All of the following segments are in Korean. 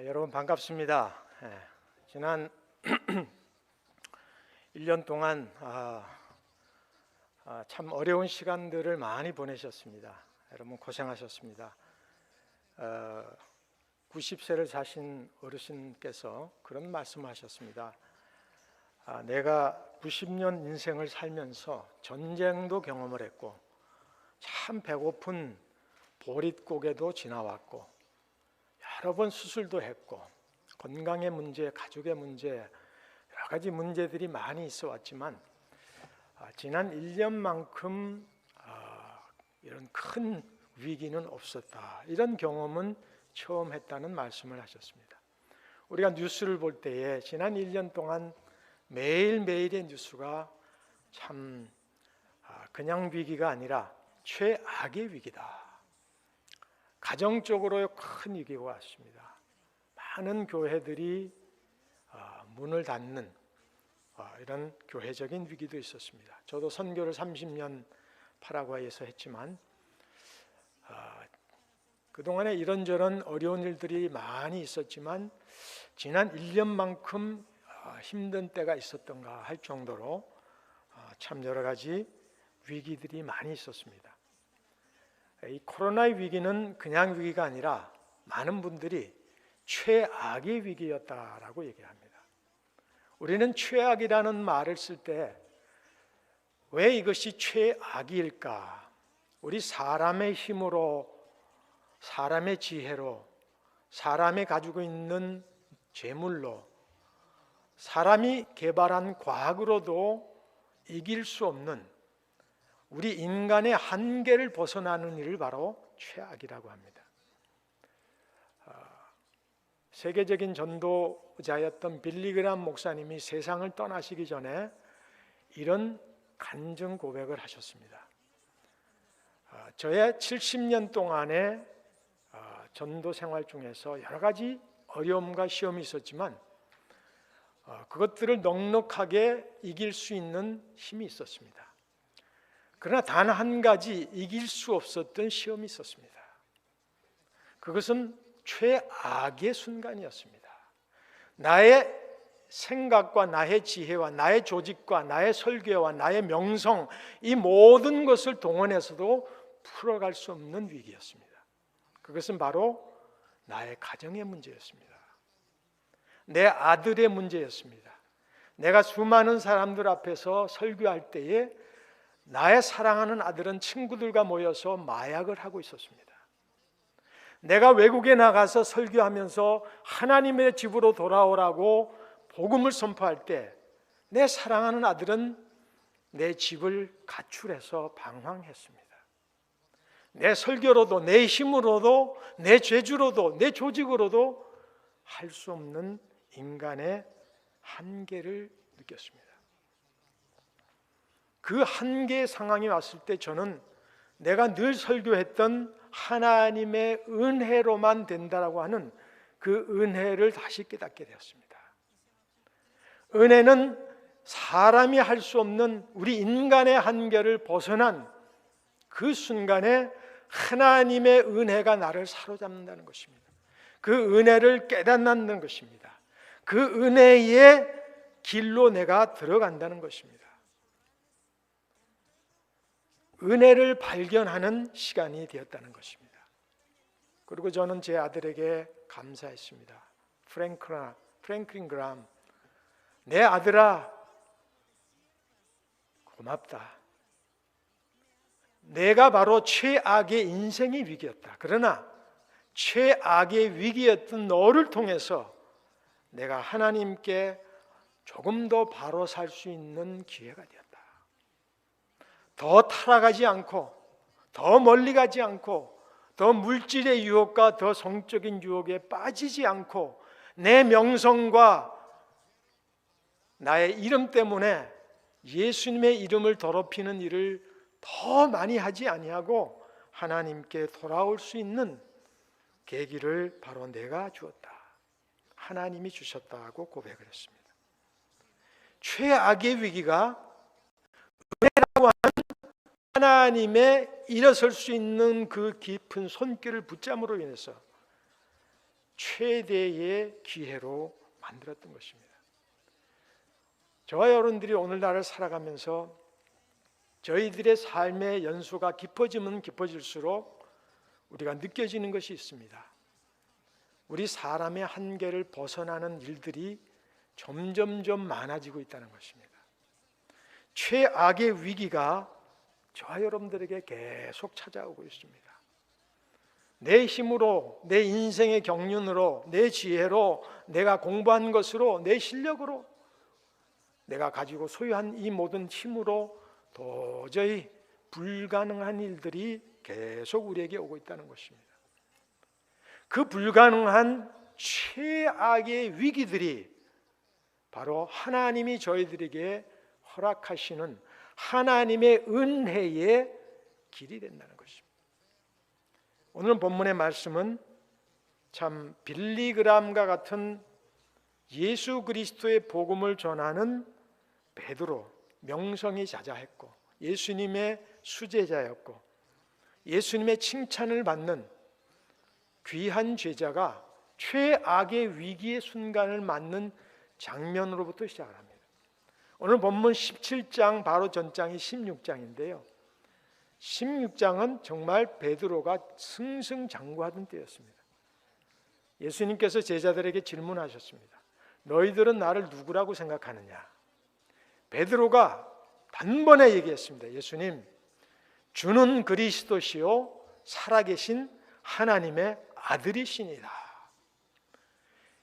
여러분 반갑습니다. 지난 1년 동안 참 어려운 시간들을 많이 보내셨습니다. 여러분 고생하셨습니다. 90세를 사신 어르신께서 그런 말씀하셨습니다. 내가 90년 인생을 살면서 전쟁도 경험을 했고 참 배고픈 보릿고개도 지나왔고 여러 번 수술도 했고 건강의 문제, 가족의 문제, 여러 가지 문제들이 많이 있어 왔지만 지난 1년만큼 이런 큰 위기는 없었다. 이런 경험은 처음 했다는 말씀을 하셨습니다. 우리가 뉴스를 볼 때에 지난 1년 동안 매일매일의 뉴스가 참 그냥 위기가 아니라 최악의 위기다. 가정적으로의 큰 위기가 왔습니다. 많은 교회들이 문을 닫는 이런 교회적인 위기도 있었습니다. 저도 선교를 30년 파라과이에서 했지만 그동안에 이런저런 어려운 일들이 많이 있었지만 지난 1년만큼 힘든 때가 있었던가 할 정도로 참 여러 가지 위기들이 많이 있었습니다. 이 코로나의 위기는 그냥 위기가 아니라 많은 분들이 최악의 위기였다라고 얘기합니다. 우리는 최악이라는 말을 쓸 때 왜 이것이 최악일까? 우리 사람의 힘으로, 사람의 지혜로, 사람이 가지고 있는 재물로, 사람이 개발한 과학으로도 이길 수 없는 우리 인간의 한계를 벗어나는 일을 바로 최악이라고 합니다. 세계적인 전도자였던 빌리그람 목사님이 세상을 떠나시기 전에 이런 간증 고백을 하셨습니다. 저의 70년 동안의 전도 생활 중에서 여러 가지 어려움과 시험이 있었지만 그것들을 넉넉하게 이길 수 있는 힘이 있었습니다. 그러나 단 한 가지 이길 수 없었던 시험이 있었습니다. 그것은 최악의 순간이었습니다. 나의 생각과 나의 지혜와 나의 조직과 나의 설교와 나의 명성, 이 모든 것을 동원해서도 풀어갈 수 없는 위기였습니다. 그것은 바로 나의 가정의 문제였습니다. 내 아들의 문제였습니다. 내가 수많은 사람들 앞에서 설교할 때에 나의 사랑하는 아들은 친구들과 모여서 마약을 하고 있었습니다. 내가 외국에 나가서 설교하면서 하나님의 집으로 돌아오라고 복음을 선포할 때 내 사랑하는 아들은 내 집을 가출해서 방황했습니다. 내 설교로도, 내 힘으로도, 내 죄주로도, 내 조직으로도 할 수 없는 인간의 한계를 느꼈습니다. 그 한계의 상황이 왔을 때 저는 내가 늘 설교했던 하나님의 은혜로만 된다라고 하는 그 은혜를 다시 깨닫게 되었습니다. 은혜는 사람이 할 수 없는 우리 인간의 한계를 벗어난 그 순간에 하나님의 은혜가 나를 사로잡는다는 것입니다. 그 은혜를 깨닫는 것입니다. 그 은혜의 길로 내가 들어간다는 것입니다. 은혜를 발견하는 시간이 되었다는 것입니다. 그리고 저는 제 아들에게 감사했습니다. 프랭클린 그람, 내 아들아 고맙다. 내가 바로 최악의 인생의 위기였다. 그러나 최악의 위기였던 너를 통해서 내가 하나님께 조금 더 바로 살 수 있는 기회가 되었다. 더 타락하지 않고 더 멀리 가지 않고 더 물질의 유혹과 더 성적인 유혹에 빠지지 않고 내 명성과 나의 이름 때문에 예수님의 이름을 더럽히는 일을 더 많이 하지 아니하고 하나님께 돌아올 수 있는 계기를 바로 내가 주었다. 하나님이 주셨다고 고백을 했습니다. 최악의 위기가 은혜라고 하는 하나님의 일어설 수 있는 그 깊은 손길을 붙잡음으로 인해서 최대의 기회로 만들었던 것입니다. 저와 여러분들이 오늘날을 살아가면서 저희들의 삶의 연수가 깊어지면 깊어질수록 우리가 느껴지는 것이 있습니다. 우리 사람의 한계를 벗어나는 일들이 점점점 많아지고 있다는 것입니다. 최악의 위기가 저와 여러분들에게 계속 찾아오고 있습니다. 내 힘으로, 내 인생의 경륜으로, 내 지혜로, 내가 공부한 것으로, 내 실력으로, 내가 가지고 소유한 이 모든 힘으로 도저히 불가능한 일들이 계속 우리에게 오고 있다는 것입니다. 그 불가능한 최악의 위기들이 바로 하나님이 저희들에게 허락하시는 하나님의 은혜의 길이 된다는 것입니다. 오늘 본문의 말씀은 참 빌리그람과 같은 예수 그리스도의 복음을 전하는 베드로, 명성이 자자했고 예수님의 수제자였고 예수님의 칭찬을 받는 귀한 제자가 최악의 위기의 순간을 맞는 장면으로부터 시작을 합니다. 오늘 본문 17장 바로 전장이 16장인데요. 16장은 정말 베드로가 승승장구하던 때였습니다. 예수님께서 제자들에게 질문하셨습니다. 너희들은 나를 누구라고 생각하느냐? 베드로가 단번에 얘기했습니다. 예수님, 주는 그리스도시요 살아계신 하나님의 아들이시니라.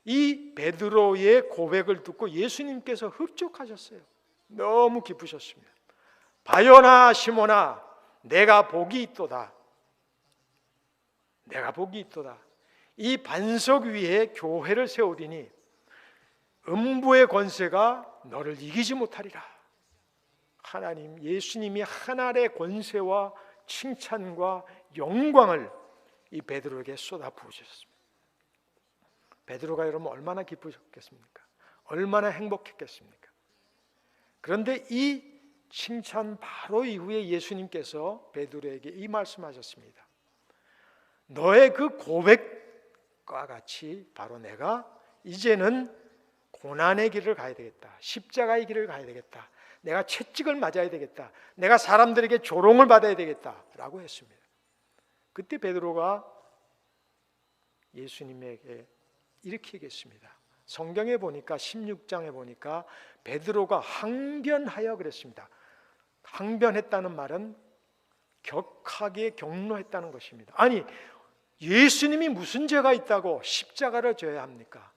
이 베드로의 고백을 듣고 예수님께서 흡족하셨어요. 너무 기쁘셨습니다. 바요나 시몬아, 내가 복이 있도다. 내가 복이 있도다. 이 반석 위에 교회를 세우리니 음부의 권세가 너를 이기지 못하리라. 하나님, 예수님이 하늘의 권세와 칭찬과 영광을 이 베드로에게 쏟아 부으셨습니다. 베드로가 여러분 얼마나 기쁘셨겠습니까? 얼마나 행복했겠습니까? 그런데 이 칭찬 바로 이후에 예수님께서 베드로에게 이 말씀하셨습니다. 너의 그 고백과 같이 바로 내가 이제는 고난의 길을 가야 되겠다. 십자가의 길을 가야 되겠다. 내가 채찍을 맞아야 되겠다. 내가 사람들에게 조롱을 받아야 되겠다라고 했습니다. 그때 베드로가 예수님에게 이렇게 얘기했습니다. 성경에 보니까 16장에 보니까 베드로가 항변하여 그랬습니다. 항변했다는 말은 격하게 격노했다는 것입니다. 아니, 예수님이 무슨 죄가 있다고 십자가를 져야 합니까?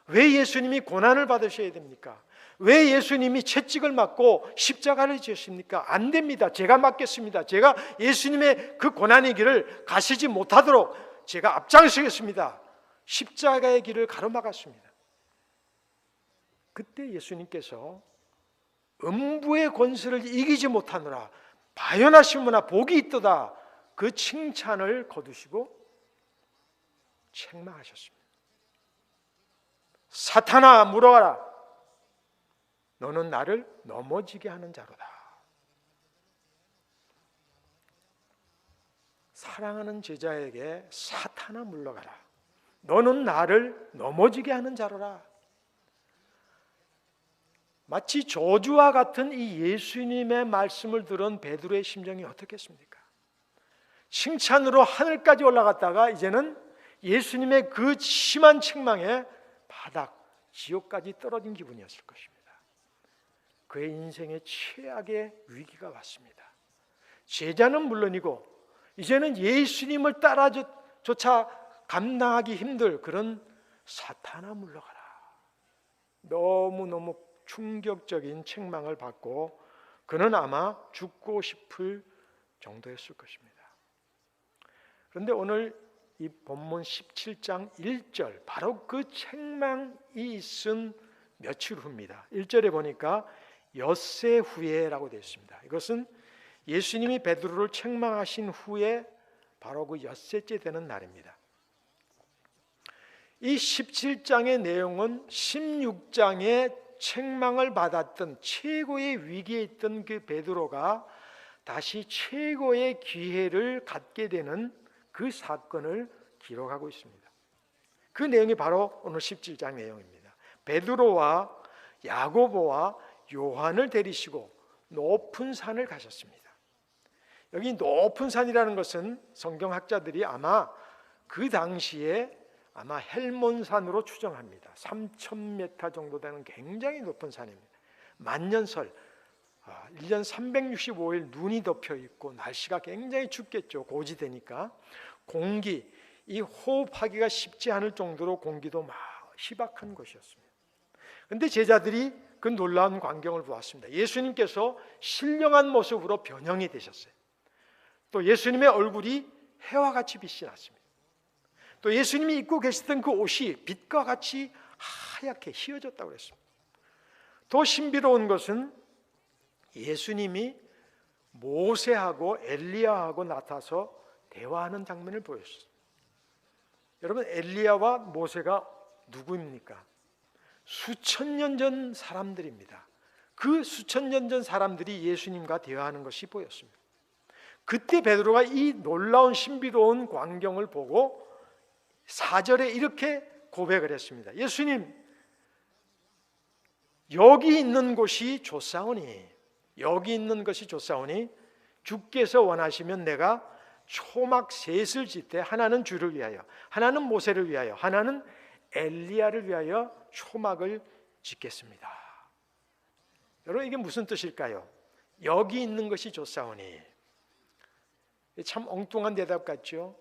왜 예수님이 고난을 받으셔야 됩니까? 왜 예수님이 채찍을 맞고 십자가를 지으십니까? 안 됩니다. 제가 맞겠습니다. 제가 예수님의 그 고난의 길을 가시지 못하도록 제가 앞장서겠습니다. 십자가의 길을 가로막았습니다. 그때 예수님께서 음부의 권세를 이기지 못하노라 바요나 시몬아 복이 있도다 그 칭찬을 거두시고 책망하셨습니다. 사탄아 물어가라. 너는 나를 넘어지게 하는 자로다. 사랑하는 제자에게 사탄아 물러가라. 너는 나를 넘어지게 하는 자로라. 마치 저주와 같은 이 예수님의 말씀을 들은 베드로의 심정이 어떻겠습니까? 칭찬으로 하늘까지 올라갔다가 이제는 예수님의 그 심한 책망에 바닥 지옥까지 떨어진 기분이었을 것입니다. 그의 인생의 최악의 위기가 왔습니다. 제자는 물론이고 이제는 예수님을 따라조차 감당하기 힘들 그런 사탄아 물러가라. 너무너무 충격적인 책망을 받고 그는 아마 죽고 싶을 정도였을 것입니다. 그런데 오늘 이 본문 17장 1절 바로 그 책망이 있은 며칠 후입니다. 1절에 보니까 엿새 후에라고 되어 있습니다. 이것은 예수님이 베드로를 책망하신 후에 바로 그 엿새째 되는 날입니다. 이 17장의 내용은 16장의 책망을 받았던 최고의 위기에 있던 그 베드로가 다시 최고의 기회를 갖게 되는 그 사건을 기록하고 있습니다. 그 내용이 바로 오늘 17장 내용입니다. 베드로와 야고보와 요한을 데리시고 높은 산을 가셨습니다. 여기 높은 산이라는 것은 성경학자들이 아마 그 당시에 헬몬산으로 추정합니다. 3,000m 정도 되는 굉장히 높은 산입니다. 만년설, 1년 365일 눈이 덮여 있고 날씨가 굉장히 춥겠죠. 고지대니까. 공기, 이 호흡하기가 쉽지 않을 정도로 공기도 막 희박한 곳이었습니다. 그런데 제자들이 그 놀라운 광경을 보았습니다. 예수님께서 신령한 모습으로 변형이 되셨어요. 또 예수님의 얼굴이 해와 같이 빛이 났습니다. 또 예수님이 입고 계시던 그 옷이 빛과 같이 하얗게 휘어졌다고 그랬습니다. 더 신비로운 것은 예수님이 모세하고 엘리야하고 나타나서 대화하는 장면을 보였어요. 여러분, 엘리야와 모세가 누구입니까? 수천 년 전 사람들입니다. 그 수천 년 전 사람들이 예수님과 대화하는 것이 보였습니다. 그때 베드로가 이 놀라운 신비로운 광경을 보고 4절에 이렇게 고백을 했습니다. 예수님, 여기 있는 곳이 좋사오니, 여기 있는 것이 좋사오니 주께서 원하시면 내가 초막 셋을 짓되 하나는 주를 위하여, 하나는 모세를 위하여, 하나는 엘리야를 위하여 초막을 짓겠습니다. 여러분, 이게 무슨 뜻일까요? 여기 있는 것이 좋사오니, 참 엉뚱한 대답 같죠?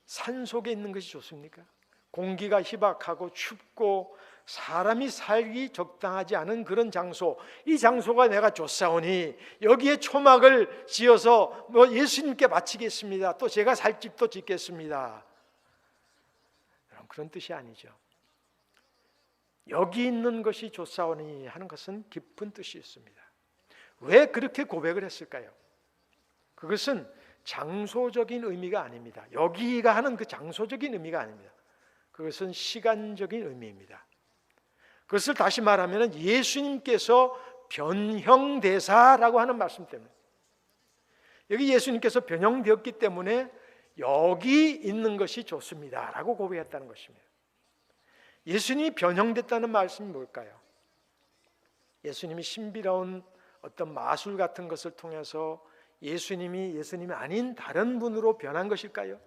산 속에 있는 것이 좋습니까? 공기가 희박하고 춥고 사람이 살기 적당하지 않은 그런 장소, 이 장소가 내가 좋사오니 여기에 초막을 지어서 예수님께 바치겠습니다. 또 제가 살 집도 짓겠습니다. 그런 뜻이 아니죠. 여기 있는 것이 좋사오니 하는 것은 깊은 뜻이 있습니다. 왜 그렇게 고백을 했을까요? 그것은 장소적인 의미가 아닙니다. 여기가 하는 그 장소적인 의미가 아닙니다. 그것은 시간적인 의미입니다. 그것을 다시 말하면 예수님께서 변형대사라고 하는 말씀 때문에, 여기 예수님께서 변형되었기 때문에 여기 있는 것이 좋습니다 라고 고백했다는 것입니다. 예수님이 변형됐다는 말씀이 뭘까요? 예수님이 신비로운 어떤 마술 같은 것을 통해서 예수님이 아닌 다른 분으로 변한 것일까요?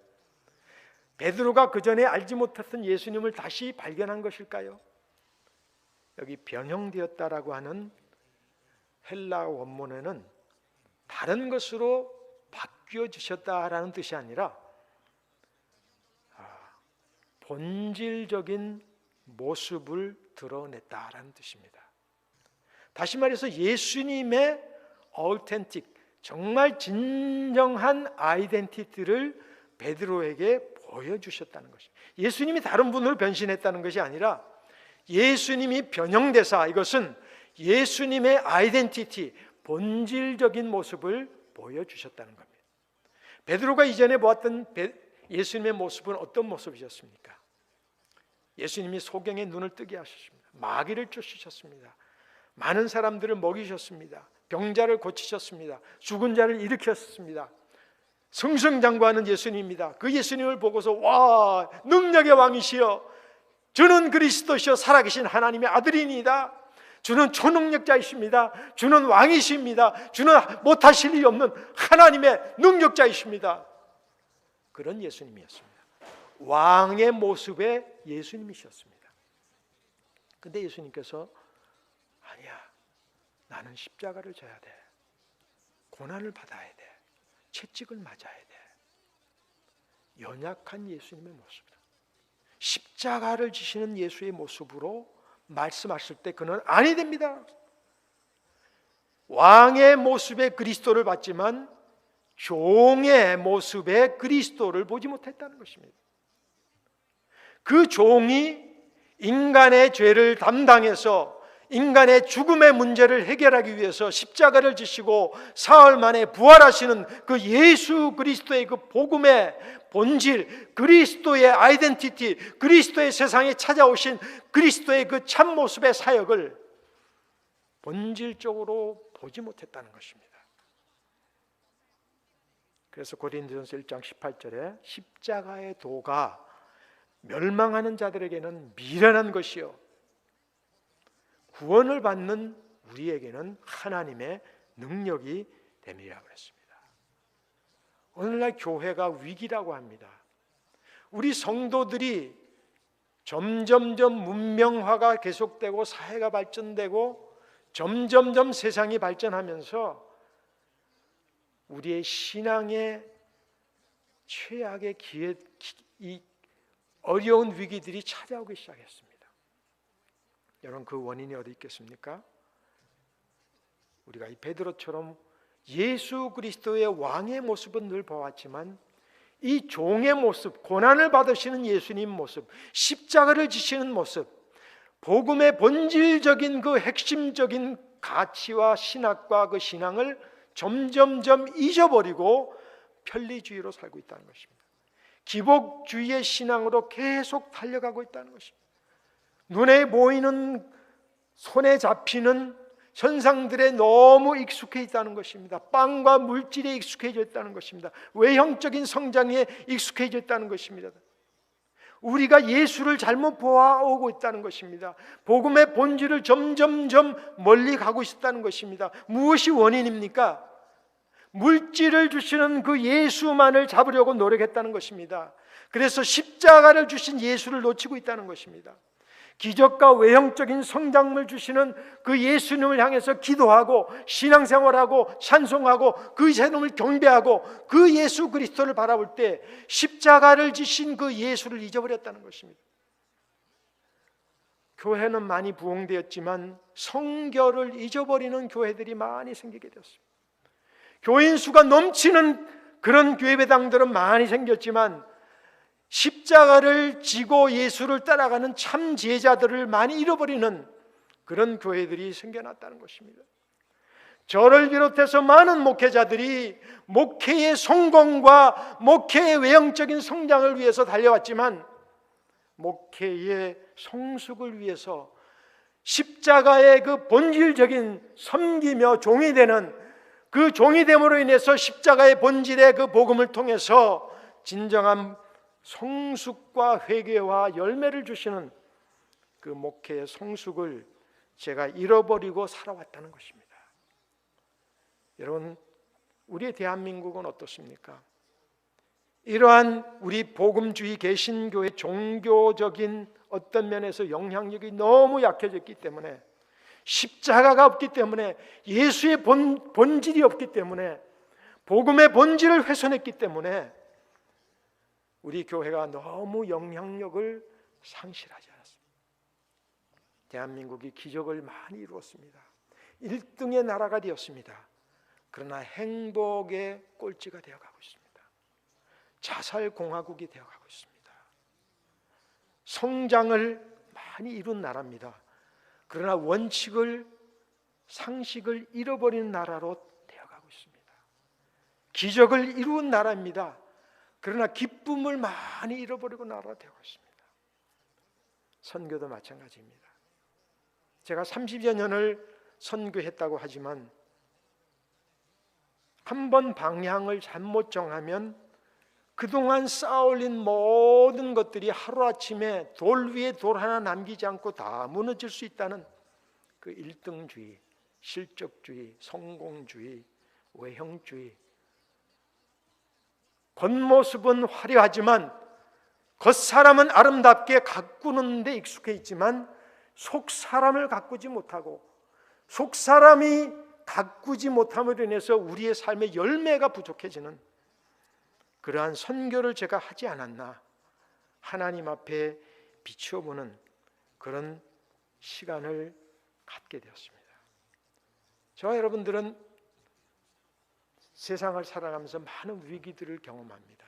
베드로가 그 전에 알지 못했던 예수님을 다시 발견한 것일까요? 여기 변형되었다라고 하는 헬라 원문에는 다른 것으로 바뀌어지셨다라는 뜻이 아니라 본질적인 모습을 드러냈다라는 뜻입니다. 다시 말해서 예수님의 authentic, 정말 진정한 아이덴티티를 베드로에게 보여주셨다는 것입니다. 예수님이 다른 분으로 변신했다는 것이 아니라 예수님이 변형되사, 이것은 예수님의 아이덴티티, 본질적인 모습을 보여주셨다는 겁니다. 베드로가 이전에 보았던 예수님의 모습은 어떤 모습이셨습니까? 예수님이 소경의 눈을 뜨게 하셨습니다. 마귀를 쫓으셨습니다. 많은 사람들을 먹이셨습니다. 병자를 고치셨습니다. 죽은 자를 일으켰습니다. 승승장구하는 예수님입니다. 그 예수님을 보고서 와, 능력의 왕이시여, 주는 그리스도시여 살아계신 하나님의 아들이니이다. 주는 초능력자이십니다. 주는 왕이십니다. 주는 못하실 일이 없는 하나님의 능력자이십니다. 그런 예수님이었습니다. 왕의 모습의 예수님이셨습니다. 그런데 예수님께서 아니야, 나는 십자가를 져야 돼, 고난을 받아야 돼, 채찍을 맞아야 돼. 연약한 예수님의 모습이다. 십자가를 지시는 예수의 모습으로 말씀하실 때 그는 아니 됩니다. 왕의 모습의 그리스도를 봤지만 종의 모습의 그리스도를 보지 못했다는 것입니다. 그 종이 인간의 죄를 담당해서 인간의 죽음의 문제를 해결하기 위해서 십자가를 지시고 사흘 만에 부활하시는 그 예수 그리스도의 그 복음의 본질, 그리스도의 아이덴티티, 그리스도의 세상에 찾아오신 그리스도의 그 참모습의 사역을 본질적으로 보지 못했다는 것입니다. 그래서 고린도전서 1장 18절에 십자가의 도가 멸망하는 자들에게는 미련한 것이요 구원을 받는 우리에게는 하나님의 능력이 됨이라고 했습니다. 오늘날 교회가 위기라고 합니다. 우리 성도들이 점점점 문명화가 계속되고 사회가 발전되고 점점점 세상이 발전하면서 우리의 신앙의 최악의 이 어려운 위기들이 찾아오기 시작했습니다. 여러분, 그 원인이 어디 있겠습니까? 우리가 이 베드로처럼 예수 그리스도의 왕의 모습은 늘 보았지만 이 종의 모습, 고난을 받으시는 예수님 모습, 십자가를 지시는 모습, 복음의 본질적인 그 핵심적인 가치와 신학과 그 신앙을 점점점 잊어버리고 편리주의로 살고 있다는 것입니다. 기복주의의 신앙으로 계속 달려가고 있다는 것입니다. 눈에 보이는, 손에 잡히는 현상들에 너무 익숙해 있다는 것입니다. 빵과 물질에 익숙해져 있다는 것입니다. 외형적인 성장에 익숙해져 있다는 것입니다. 우리가 예수를 잘못 보아오고 있다는 것입니다. 복음의 본질을 점점점 멀리 가고 있다는 것입니다. 무엇이 원인입니까? 물질을 주시는 그 예수만을 잡으려고 노력했다는 것입니다. 그래서 십자가를 주신 예수를 놓치고 있다는 것입니다. 기적과 외형적인 성장을 주시는 그 예수님을 향해서 기도하고 신앙생활하고 찬송하고 그 예수님을 경배하고 그 예수 그리스도를 바라볼 때 십자가를 지신 그 예수를 잊어버렸다는 것입니다. 교회는 많이 부흥되었지만 성결을 잊어버리는 교회들이 많이 생기게 되었습니다. 교인 수가 넘치는 그런 교회배당들은 많이 생겼지만 십자가를 지고 예수를 따라가는 참 제자들을 많이 잃어버리는 그런 교회들이 생겨났다는 것입니다. 저를 비롯해서 많은 목회자들이 목회의 성공과 목회의 외형적인 성장을 위해서 달려왔지만 목회의 성숙을 위해서 십자가의 그 본질적인 섬기며 종이 되는 그 종이 됨으로 인해서 십자가의 본질의 그 복음을 통해서 진정한 성숙과 회개와 열매를 주시는 그 목회의 성숙을 제가 잃어버리고 살아왔다는 것입니다. 여러분, 우리의 대한민국은 어떻습니까? 이러한 우리 복음주의 개신교의 종교적인 어떤 면에서 영향력이 너무 약해졌기 때문에, 십자가가 없기 때문에, 예수의 본질이 없기 때문에, 복음의 본질을 훼손했기 때문에 우리 교회가 너무 영향력을 상실하지 않았습니다. 대한민국이 기적을 많이 이루었습니다. 1등의 나라가 되었습니다. 그러나 행복의 꼴찌가 되어가고 있습니다. 자살공화국이 되어가고 있습니다. 성장을 많이 이룬 나라입니다. 그러나 원칙을, 상식을 잃어버리는 나라로 되어가고 있습니다. 기적을 이룬 나라입니다. 그러나 기쁨을 많이 잃어버리고 나라가 되고 있습니다. 선교도 마찬가지입니다. 제가 30여 년을 선교했다고 하지만 한번 방향을 잘못 정하면 그동안 쌓아올린 모든 것들이 하루아침에 돌 위에 돌 하나 남기지 않고 다 무너질 수 있다는 그 1등주의, 실적주의, 성공주의, 외형주의, 겉모습은 화려하지만 겉사람은 아름답게 가꾸는 데 익숙해 있지만 속사람을 가꾸지 못하고 속사람이 가꾸지 못함으로 인해서 우리의 삶의 열매가 부족해지는 그러한 선교를 제가 하지 않았나, 하나님 앞에 비추어보는 그런 시간을 갖게 되었습니다. 저와 여러분들은 세상을 살아가면서 많은 위기들을 경험합니다.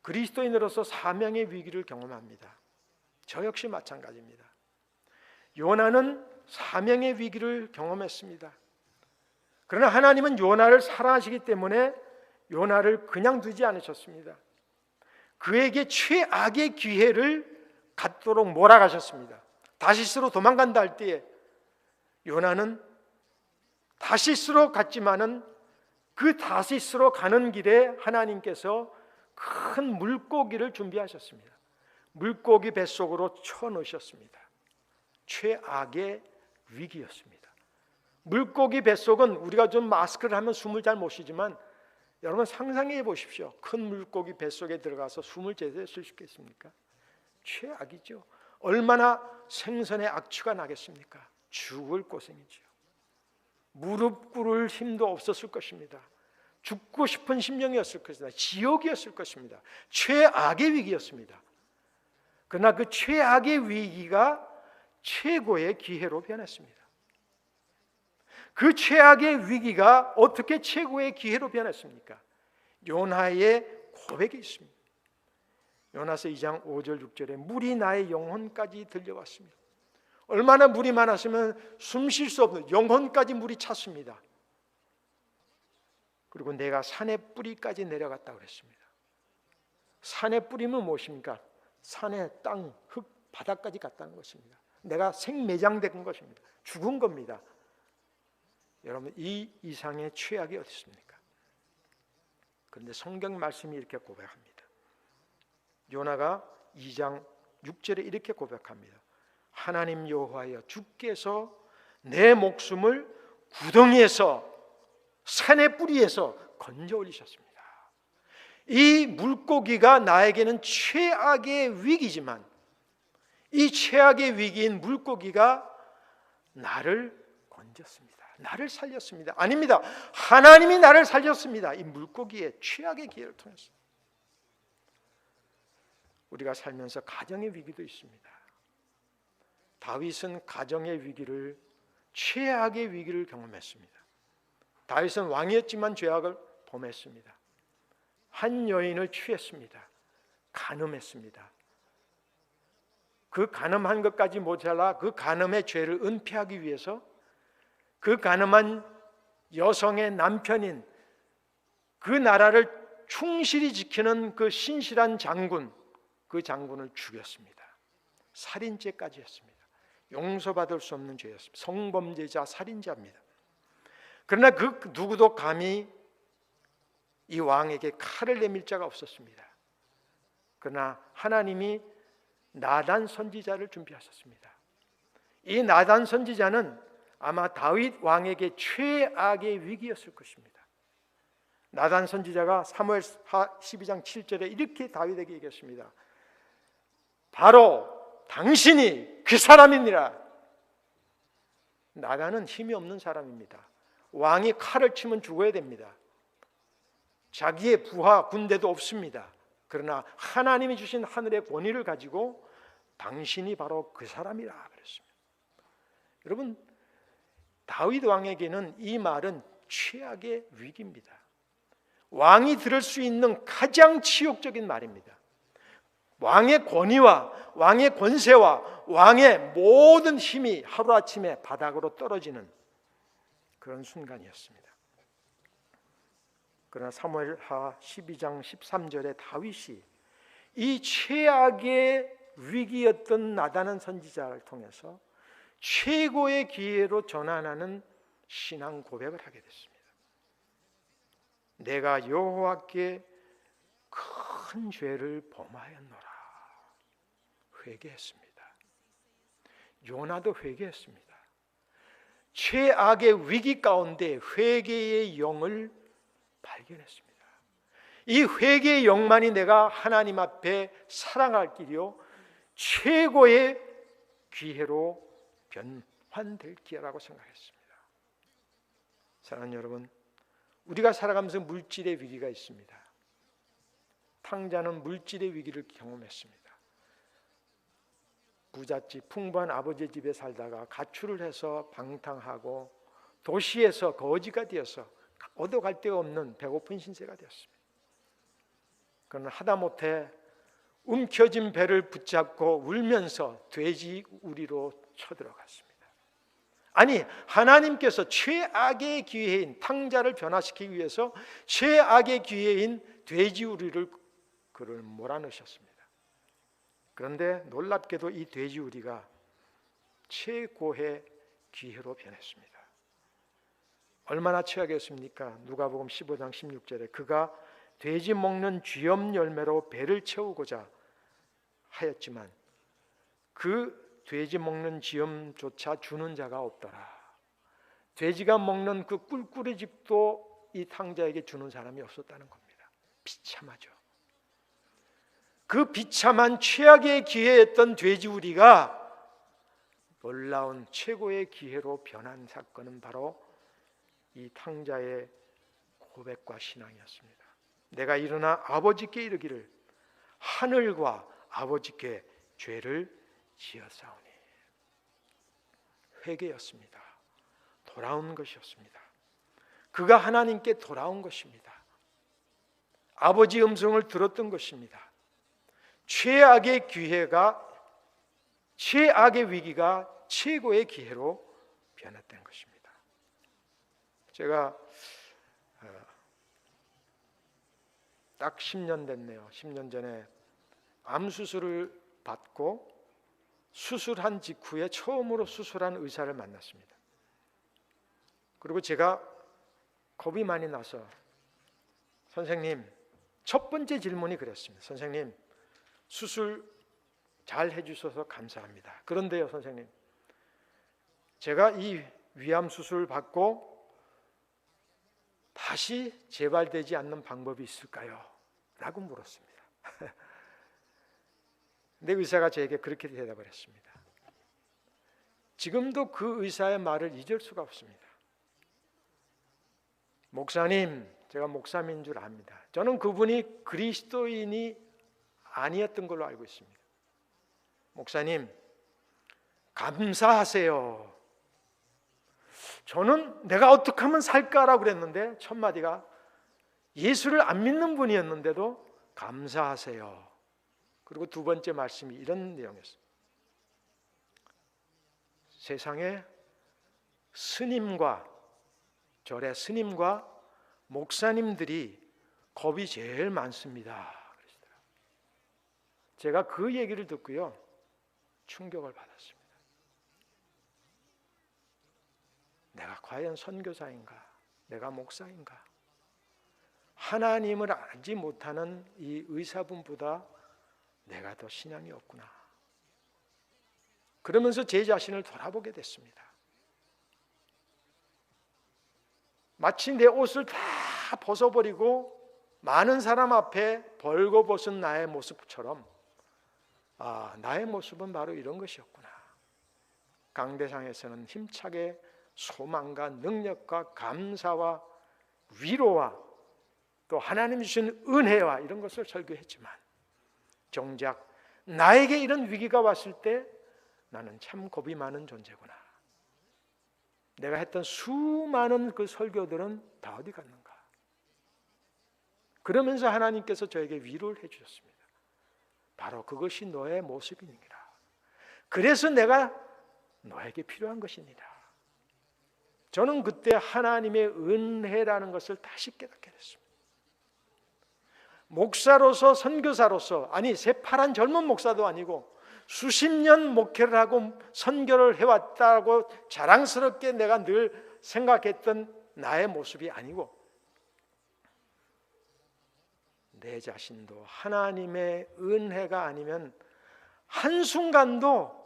그리스도인으로서 사명의 위기를 경험합니다. 저 역시 마찬가지입니다. 요나는 사명의 위기를 경험했습니다. 그러나 하나님은 요나를 사랑하시기 때문에 요나를 그냥 두지 않으셨습니다. 그에게 최악의 기회를 갖도록 몰아가셨습니다. 다시스로 도망간다 할 때에 요나는 다시스로 갔지만은 그 다시스로 가는 길에 하나님께서 큰 물고기를 준비하셨습니다. 물고기 뱃속으로 쳐넣으셨습니다. 최악의 위기였습니다. 물고기 뱃속은 우리가 좀 마스크를 하면 숨을 잘 못 쉬지만 여러분 상상해 보십시오. 큰 물고기 뱃속에 들어가서 숨을 제대로 쉴 수 있겠습니까? 최악이죠. 얼마나 생선의 악취가 나겠습니까? 죽을 고생이죠. 무릎 꿇을 힘도 없었을 것입니다. 죽고 싶은 심령이었을 것입니다. 지옥이었을 것입니다. 최악의 위기였습니다. 그러나 그 최악의 위기가 최고의 기회로 변했습니다. 그 최악의 위기가 어떻게 최고의 기회로 변했습니까? 요나의 고백이 있습니다. 요나서 2장 5절 6절에 물이 나의 영혼까지 들려왔습니다. 얼마나 물이 많았으면 숨 쉴 수 없는 영혼까지 물이 찼습니다. 그리고 내가 산의 뿌리까지 내려갔다 그랬습니다. 산의 뿌리는 무엇입니까? 산의 땅, 흙, 바닥까지 갔다는 것입니다. 내가 생매장된 것입니다. 죽은 겁니다. 여러분 이 이상의 최악이 어디 있습니까? 그런데 성경 말씀이 이렇게 고백합니다. 요나가 2장 6절에 이렇게 고백합니다. 하나님 여호와여 주께서 내 목숨을 구덩이에서 산의 뿌리에서 건져 올리셨습니다. 이 물고기가 나에게는 최악의 위기지만 이 최악의 위기인 물고기가 나를 건졌습니다. 나를 살렸습니다. 아닙니다. 하나님이 나를 살렸습니다. 이 물고기의 최악의 기회를 통해서. 우리가 살면서 가정의 위기도 있습니다. 다윗은 가정의 위기를 최악의 위기를 경험했습니다. 다윗은 왕이었지만 죄악을 범했습니다. 한 여인을 취했습니다. 간음했습니다. 그 간음한 것까지 모자라 그 간음의 죄를 은폐하기 위해서 그 간음한 여성의 남편인 그 나라를 충실히 지키는 그 신실한 장군, 그 장군을 죽였습니다. 살인죄까지 했습니다. 용서받을 수 없는 죄였습니다. 성범죄자, 살인자입니다. 그러나 그 누구도 감히 이 왕에게 칼을 내밀 자가 없었습니다. 그러나 하나님이 나단 선지자를 준비하셨습니다. 이 나단 선지자는 아마 다윗 왕에게 최악의 위기였을 것입니다. 나단 선지자가 사무엘하 12장 7절에 이렇게 다윗에게 얘기했습니다. 바로 당신이 그 사람이니라. 나단은 힘이 없는 사람입니다. 왕이 칼을 치면 죽어야 됩니다. 자기의 부하 군대도 없습니다. 그러나 하나님이 주신 하늘의 권위를 가지고 당신이 바로 그 사람이라 그랬습니다. 여러분 다윗 왕에게는 이 말은 최악의 위기입니다. 왕이 들을 수 있는 가장 치욕적인 말입니다. 왕의 권위와 왕의 권세와 왕의 모든 힘이 하루아침에 바닥으로 떨어지는 그런 순간이었습니다. 그러나 사무엘하 12장 13절에 다윗이 이 최악의 위기였던 나단 선지자를 통해서 최고의 기회로 전환하는 신앙 고백을 하게 됐습니다. 내가 여호와께 큰 죄를 범하였노라. 회개했습니다. 요나도 회개했습니다. 최악의 위기 가운데 회개의 영을 발견했습니다. 이 회개의 영만이 내가 하나님 앞에 살아갈 길이요 최고의 기회로 변환될 기회라고 생각했습니다. 사랑하는 여러분, 우리가 살아가면서 물질의 위기가 있습니다. 탕자는 물질의 위기를 경험했습니다. 부잣집, 풍부한 아버지 집에 살다가 가출을 해서 방탕하고 도시에서 거지가 되어서 얻어갈 데가 없는 배고픈 신세가 되었습니다. 그는 하다못해 움켜진 배를 붙잡고 울면서 돼지 우리로 쳐들어갔습니다. 아니, 하나님께서 최악의 기회인 탕자를 변화시키기 위해서 최악의 기회인 돼지 우리를 그를 몰아넣으셨습니다. 그런데 놀랍게도 이 돼지 우리가 최고의 기회로 변했습니다. 얼마나 최악이었습니까? 누가복음 15장 16절에 그가 돼지 먹는 쥐염 열매로 배를 채우고자 하였지만 그 돼지 먹는 쥐염조차 주는 자가 없더라. 돼지가 먹는 그 꿀꿀이집도 이 탕자에게 주는 사람이 없었다는 겁니다. 비참하죠. 그 비참한 최악의 기회였던 돼지우리가 놀라운 최고의 기회로 변한 사건은 바로 이 탕자의 고백과 신앙이었습니다. 내가 일어나 아버지께 이르기를 하늘과 아버지께 죄를 지었사오니. 회개였습니다. 돌아온 것이었습니다. 그가 하나님께 돌아온 것입니다. 아버지 음성을 들었던 것입니다. 최악의 위기가 최고의 기회로 변했던 것입니다. 제가 딱 10년 됐네요. 10년 전에 암 수술을 받고 수술한 직후에 처음으로 수술한 의사를 만났습니다. 그리고 제가 겁이 많이 나서 선생님, 첫 번째 질문이 그랬습니다. 선생님, 수술 잘 해주셔서 감사합니다. 그런데요, 선생님, 제가 이 위암 수술 받고 다시 재발되지 않는 방법이 있을까요? 라고 물었습니다. 근데 의사가 저에게 그렇게 대답을 했습니다. 지금도 그 의사의 말을 잊을 수가 없습니다. 목사님, 제가 목사인 줄 압니다. 저는 그분이 그리스도인이 아니었던 걸로 알고 있습니다. 목사님, 감사하세요. 저는 내가 어떻게 하면 살까라고 그랬는데 첫 마디가 예수를 안 믿는 분이었는데도 감사하세요. 그리고 두 번째 말씀이 이런 내용이었어요. 세상에 절의 스님과 목사님들이 겁이 제일 많습니다. 제가 그 얘기를 듣고요, 충격을 받았습니다. 내가 과연 선교사인가? 내가 목사인가? 하나님을 알지 못하는 이 의사분보다 내가 더 신앙이 없구나. 그러면서 제 자신을 돌아보게 됐습니다. 마치 내 옷을 다 벗어버리고 많은 사람 앞에 벌거벗은 나의 모습처럼, 나의 모습은 바로 이런 것이었구나. 강대상에서는 힘차게 소망과 능력과 감사와 위로와 또 하나님 주신 은혜와 이런 것을 설교했지만 정작 나에게 이런 위기가 왔을 때 나는 참 겁이 많은 존재구나. 내가 했던 수많은 그 설교들은 다 어디 갔는가? 그러면서 하나님께서 저에게 위로를 해주셨습니다. 바로 그것이 너의 모습이니라. 그래서 내가 너에게 필요한 것이니라. 저는 그때 하나님의 은혜라는 것을 다시 깨닫게 됐습니다. 목사로서, 선교사로서, 새파란 젊은 목사도 아니고 수십 년 목회를 하고 선교를 해왔다고 자랑스럽게 내가 늘 생각했던 나의 모습이 아니고 내 자신도 하나님의 은혜가 아니면 한순간도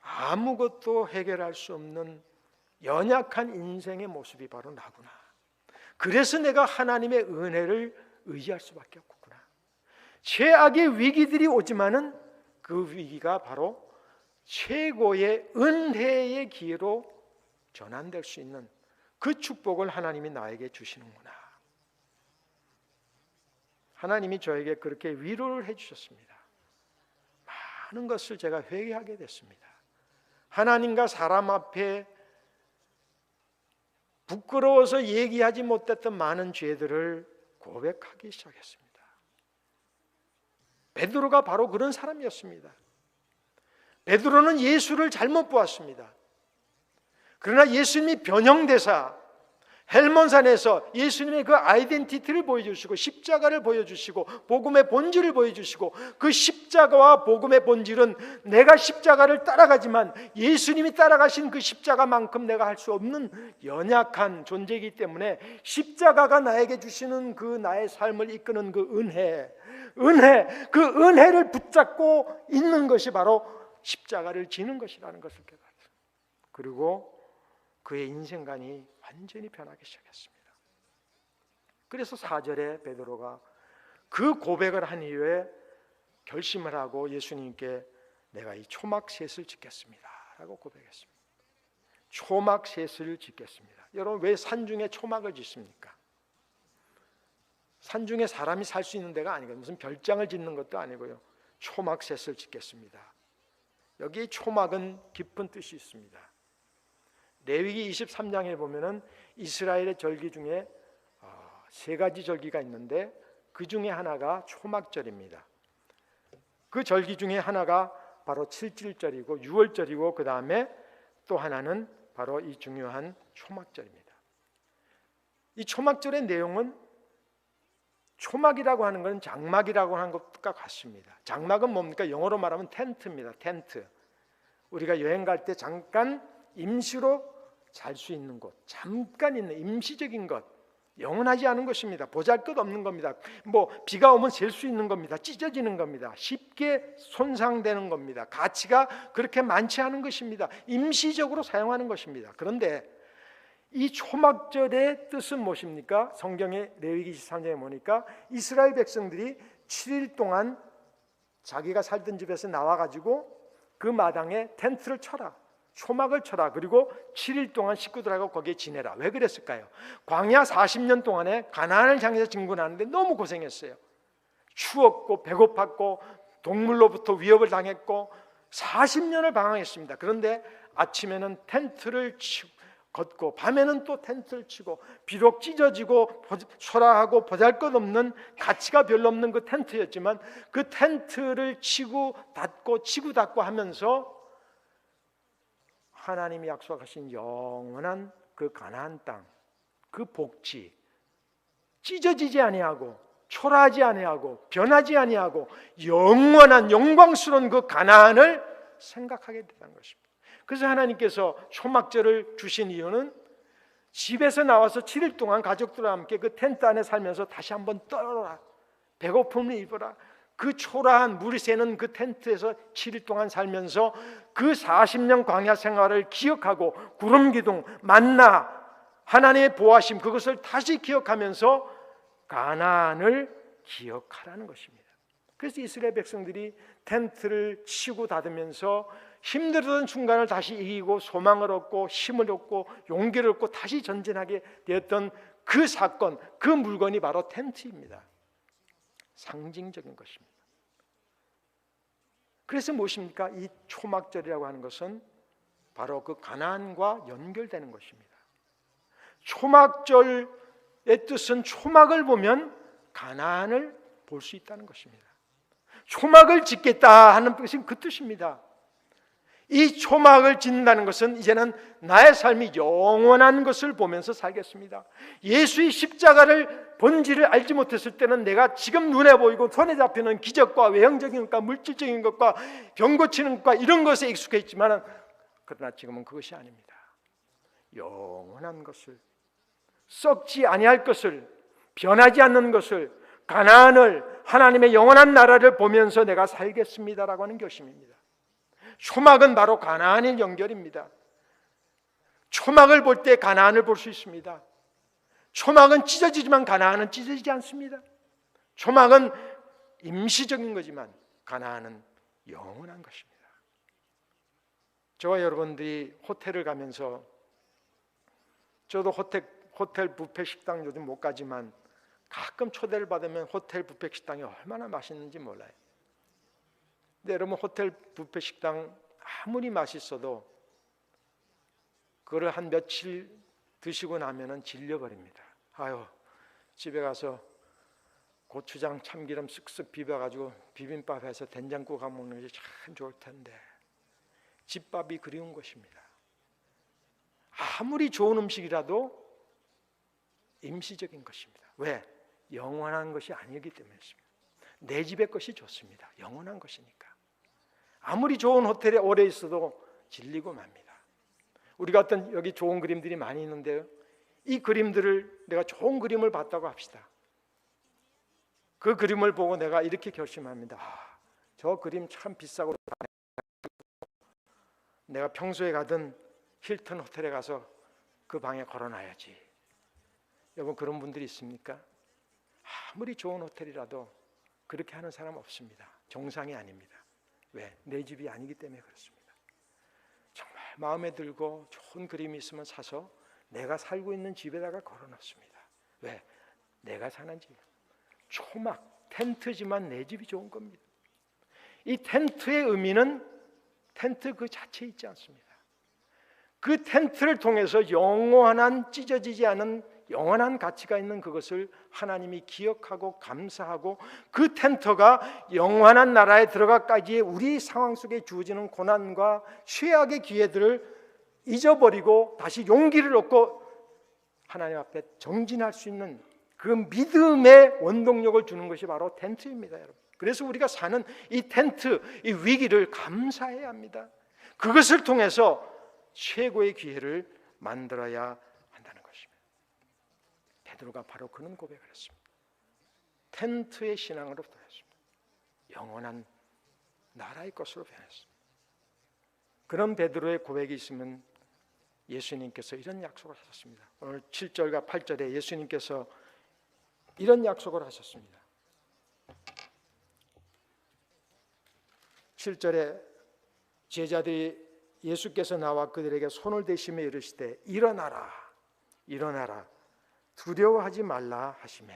아무것도 해결할 수 없는 연약한 인생의 모습이 바로 나구나. 그래서 내가 하나님의 은혜를 의지할 수밖에 없구나. 최악의 위기들이 오지만은 그 위기가 바로 최고의 은혜의 기회로 전환될 수 있는 그 축복을 하나님이 나에게 주시는구나. 하나님이 저에게 그렇게 위로를 해주셨습니다. 많은 것을 제가 회개하게 됐습니다. 하나님과 사람 앞에 부끄러워서 얘기하지 못했던 많은 죄들을 고백하기 시작했습니다. 베드로가 바로 그런 사람이었습니다. 베드로는 예수를 잘못 보았습니다. 그러나 예수님이 변형되사 헬몬산에서 예수님의 그 아이덴티티를 보여주시고 십자가를 보여주시고 복음의 본질을 보여주시고, 그 십자가와 복음의 본질은 내가 십자가를 따라가지만 예수님이 따라가신 그 십자가만큼 내가 할 수 없는 연약한 존재이기 때문에 십자가가 나에게 주시는 그 나의 삶을 이끄는 그 은혜, 그 은혜를 붙잡고 있는 것이 바로 십자가를 지는 것이라는 것을 깨달았어요. 그리고 그의 인생관이 완전히 변하기 시작했습니다. 그래서 4절에 베드로가 그 고백을 한 이후에 결심을 하고 예수님께 내가 이 초막셋을 짓겠습니다 라고 고백했습니다. 초막셋을 짓겠습니다. 여러분, 왜 산중에 초막을 짓습니까? 산중에 사람이 살 수 있는 데가 아니거든요. 무슨 별장을 짓는 것도 아니고요. 초막셋을 짓겠습니다. 여기 초막은 깊은 뜻이 있습니다. 레위기 23장에 보면은 이스라엘의 절기 중에 세 가지 절기가 있는데 그 중에 하나가 초막절입니다. 그 절기 중에 하나가 바로 7.7절이고 6월절이고 그 다음에 또 하나는 바로 이 중요한 초막절입니다. 이 초막절의 내용은 초막이라고 하는 것은 장막이라고 하는 것과 같습니다. 장막은 뭡니까? 영어로 말하면 텐트입니다. 텐트. 우리가 여행 갈 때 잠깐 임시로 잘 수 있는 곳, 잠깐 있는 임시적인 것, 영원하지 않은 것입니다. 보잘것없는 겁니다. 뭐 비가 오면 셀 수 있는 겁니다. 찢어지는 겁니다. 쉽게 손상되는 겁니다. 가치가 그렇게 많지 않은 것입니다. 임시적으로 사용하는 것입니다. 그런데 이 초막절의 뜻은 무엇입니까? 성경의 레위기 23장에 보니까 이스라엘 백성들이 7일 동안 자기가 살던 집에서 나와가지고 그 마당에 텐트를 쳐라, 초막을 쳐라, 그리고 7일 동안 식구들하고 거기에 지내라. 왜 그랬을까요? 광야 40년 동안에 가나안을 향해서 진군하는데 너무 고생했어요. 추웠고 배고팠고 동물로부터 위협을 당했고 40년을 방황했습니다. 그런데 아침에는 텐트를 걷고 밤에는 또 텐트를 치고, 비록 찢어지고 초라하고 보잘것없는 가치가 별로 없는 그 텐트였지만 그 텐트를 치고 닫고 하면서 하나님이 약속하신 영원한 그 가나안 땅, 그 복지, 찢어지지 아니하고 초라하지 아니하고 변하지 아니하고 영원한 영광스러운 그 가나안을 생각하게 된다는 것입니다. 그래서 하나님께서 초막절을 주신 이유는 집에서 나와서 7일 동안 가족들과 함께 그 텐트 안에 살면서 다시 한번 떨어라, 배고픔을 입어라, 그 초라한 물이 새는 그 텐트에서 7일 동안 살면서 그 40년 광야 생활을 기억하고 구름 기둥, 만나, 하나님의 보호하심, 그것을 다시 기억하면서 가나안을 기억하라는 것입니다. 그래서 이스라엘 백성들이 텐트를 치고 닫으면서 힘들었던 순간을 다시 이기고 소망을 얻고 힘을 얻고 용기를 얻고 다시 전진하게 되었던 그 사건, 그 물건이 바로 텐트입니다. 상징적인 것입니다. 그래서 무엇입니까? 이 초막절이라고 하는 것은 바로 그 가나안과 연결되는 것입니다. 초막절의 뜻은 초막을 보면 가나안을 볼 수 있다는 것입니다. 초막을 짓겠다 하는 것은 그 뜻입니다. 이 초막을 짓는다는 것은 이제는 나의 삶이 영원한 것을 보면서 살겠습니다. 예수의 십자가를 본질을 알지 못했을 때는 내가 지금 눈에 보이고 손에 잡히는 기적과 외형적인 것과 물질적인 것과 병 고치는 것과 이런 것에 익숙해 있지만, 그러나 지금은 그것이 아닙니다. 영원한 것을, 썩지 아니할 것을, 변하지 않는 것을, 가나안을, 하나님의 영원한 나라를 보면서 내가 살겠습니다라고 하는 결심입니다. 초막은 바로 가나안의 연결입니다. 초막을 볼 때 가나안을 볼 수 있습니다. 초막은 찢어지지만 가나안은 찢어지지 않습니다. 초막은 임시적인 거지만 가나안은 영원한 것입니다. 저와 여러분들이 호텔을 가면서, 저도 호텔 뷔페 식당 요즘 못 가지만 가끔 초대를 받으면 호텔 뷔페 식당이 얼마나 맛있는지 몰라요. 근데 여러분, 호텔 뷔페 식당 아무리 맛있어도 그걸 한 며칠 드시고 나면은 질려버립니다. 아유, 집에 가서 고추장 참기름 쓱쓱 비벼가지고 비빔밥 해서 된장국 한 먹는 것이 참 좋을 텐데 집밥이 그리운 것입니다. 아무리 좋은 음식이라도 임시적인 것입니다. 왜? 영원한 것이 아니기 때문이었습니다. 내 집의 것이 좋습니다. 영원한 것이니까. 아무리 좋은 호텔에 오래 있어도 질리고 맙니다. 우리가 어떤 여기 좋은 그림들이 많이 있는데요, 이 그림들을 내가 좋은 그림을 봤다고 합시다. 그 그림을 보고 내가 이렇게 결심합니다. 저 그림 참 비싸고 내가 평소에 가던 힐튼 호텔에 가서 그 방에 걸어놔야지. 여러분, 그런 분들이 있습니까? 아무리 좋은 호텔이라도 그렇게 하는 사람 없습니다. 정상이 아닙니다. 왜? 내 집이 아니기 때문에 그렇습니다. 정말 마음에 들고 좋은 그림이 있으면 사서 내가 살고 있는 집에다가 걸어놓습니다. 왜? 내가 사는 집, 초막 텐트지만 내 집이 좋은 겁니다. 이 텐트의 의미는 텐트 그 자체에 있지 않습니다. 그 텐트를 통해서 영원한, 찢어지지 않은 영원한 가치가 있는 그것을 하나님이 기억하고 감사하고, 그 텐트가 영원한 나라에 들어가까지의 우리 상황 속에 주어지는 고난과 최악의 기회들을 잊어버리고 다시 용기를 얻고 하나님 앞에 정진할 수 있는 그 믿음의 원동력을 주는 것이 바로 텐트입니다, 여러분. 그래서 우리가 사는 이 텐트, 이 위기를 감사해야 합니다. 그것을 통해서 최고의 기회를 만들어야 한다는 것입니다. 베드로가 바로 그런 고백을 했습니다. 텐트의 신앙으로 변했습니다. 영원한 나라의 것으로 변했습니다. 그런 베드로의 고백이 있으면 예수님께서 이런 약속을 하셨습니다. 오늘 7절과 8절에 예수님께서 이런 약속을 하셨습니다. 7절에 제자들이 예수께서 나와 그들에게 손을 대시며 이르시되 일어나라, 일어나라, 두려워하지 말라 하시매,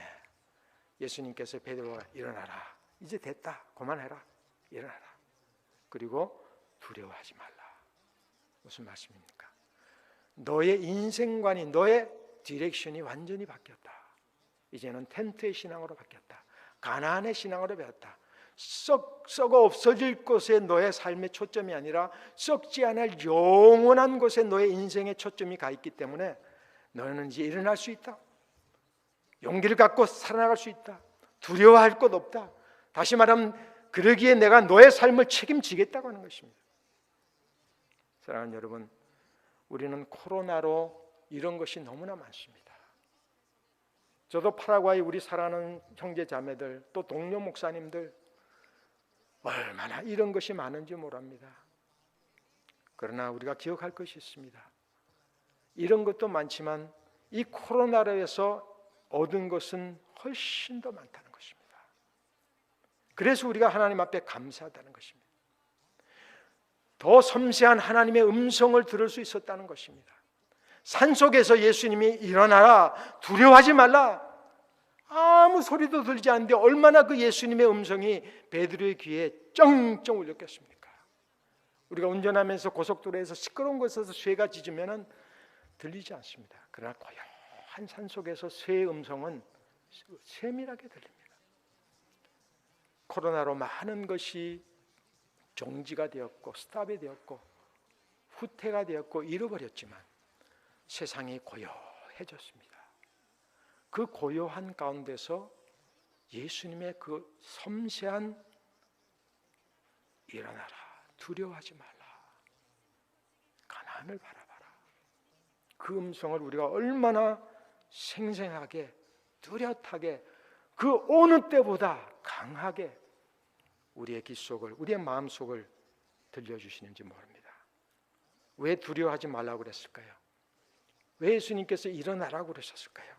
예수님께서 베드로가 일어나라, 이제 됐다, 그만해라, 일어나라, 그리고 두려워하지 말라. 무슨 말씀입니까? 너의 인생관이, 너의 디렉션이 완전히 바뀌었다. 이제는 텐트의 신앙으로 바뀌었다. 가나안의 신앙으로 배웠다. 썩어 없어질 곳에 너의 삶의 초점이 아니라 썩지 않을 영원한 곳에 너의 인생의 초점이 가 있기 때문에 너는 이제 일어날 수 있다. 용기를 갖고 살아나갈 수 있다. 두려워할 것 없다. 다시 말하면 그러기에 내가 너의 삶을 책임지겠다고 하는 것입니다. 사랑하는 여러분, 우리는 코로나로 이런 것이 너무나 많습니다. 저도 파라과이 우리 사랑하는 형제 자매들, 또 동료 목사님들 얼마나 이런 것이 많은지 모릅니다. 그러나 우리가 기억할 것이 있습니다. 이런 것도 많지만 이 코로나로 해서 얻은 것은 훨씬 더 많다는 것입니다. 그래서 우리가 하나님 앞에 감사하다는 것입니다. 더 섬세한 하나님의 음성을 들을 수 있었다는 것입니다. 산속에서 예수님이 일어나라, 두려워하지 말라, 아무 소리도 들지 않는데 얼마나 그 예수님의 음성이 베드로의 귀에 쩡쩡 울렸겠습니까? 우리가 운전하면서 고속도로에서 시끄러운 곳에서 쇠가 짖으면 들리지 않습니다. 그러나 고요한 산속에서 쇠의 음성은 세밀하게 들립니다. 코로나로 많은 것이 정지가 되었고 스탑이 되었고 후퇴가 되었고 잃어버렸지만 세상이 고요해졌습니다. 그 고요한 가운데서 예수님의 그 섬세한 일어나라, 두려워하지 말라, 가나안을 바라봐라, 그 음성을 우리가 얼마나 생생하게, 뚜렷하게, 그 어느 때보다 강하게 우리의 귓속을, 우리의 마음속을 들려주시는지 모릅니다. 왜 두려워하지 말라고 그랬을까요? 왜 예수님께서 일어나라고 그러셨을까요?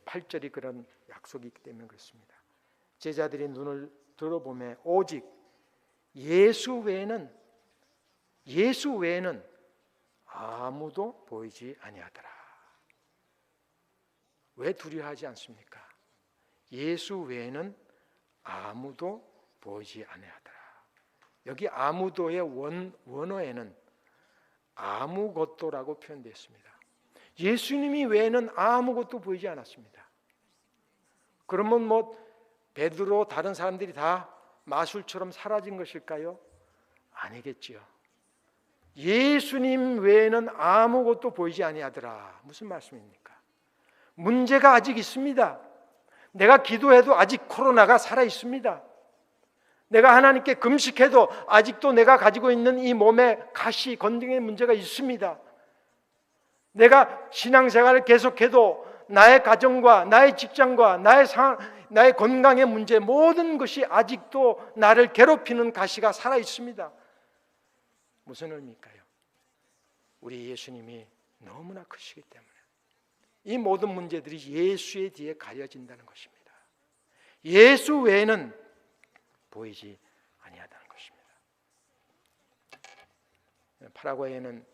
8절이 그런 약속이 있기 때문에 그렇습니다. 제자들이 눈을 들어보매 오직 예수 외에는 아무도 보이지 아니하더라. 왜 두려워하지 않습니까? 예수 외에는 아무도 보이지 아니하더라. 여기 아무도의 원어에는 아무것도라고 표현되어 있습니다. 예수님이 외에는 아무것도 보이지 않았습니다. 그러면 베드로 다른 사람들이 다 마술처럼 사라진 것일까요? 아니겠지요. 예수님 외에는 아무것도 보이지 아니하더라. 무슨 말씀입니까? 문제가 아직 있습니다. 내가 기도해도 아직 코로나가 살아 있습니다. 내가 하나님께 금식해도 아직도 내가 가지고 있는 이 몸에 가시, 건등의 문제가 있습니다. 내가 신앙생활을 계속해도 나의 가정과 나의 직장과 나의 건강의 문제, 모든 것이 아직도 나를 괴롭히는 가시가 살아 있습니다. 무슨 의미일까요? 우리 예수님이 너무나 크시기 때문에 이 모든 문제들이 예수의 뒤에 가려진다는 것입니다. 예수 외에는 보이지 아니하다는 것입니다. 파라과이에는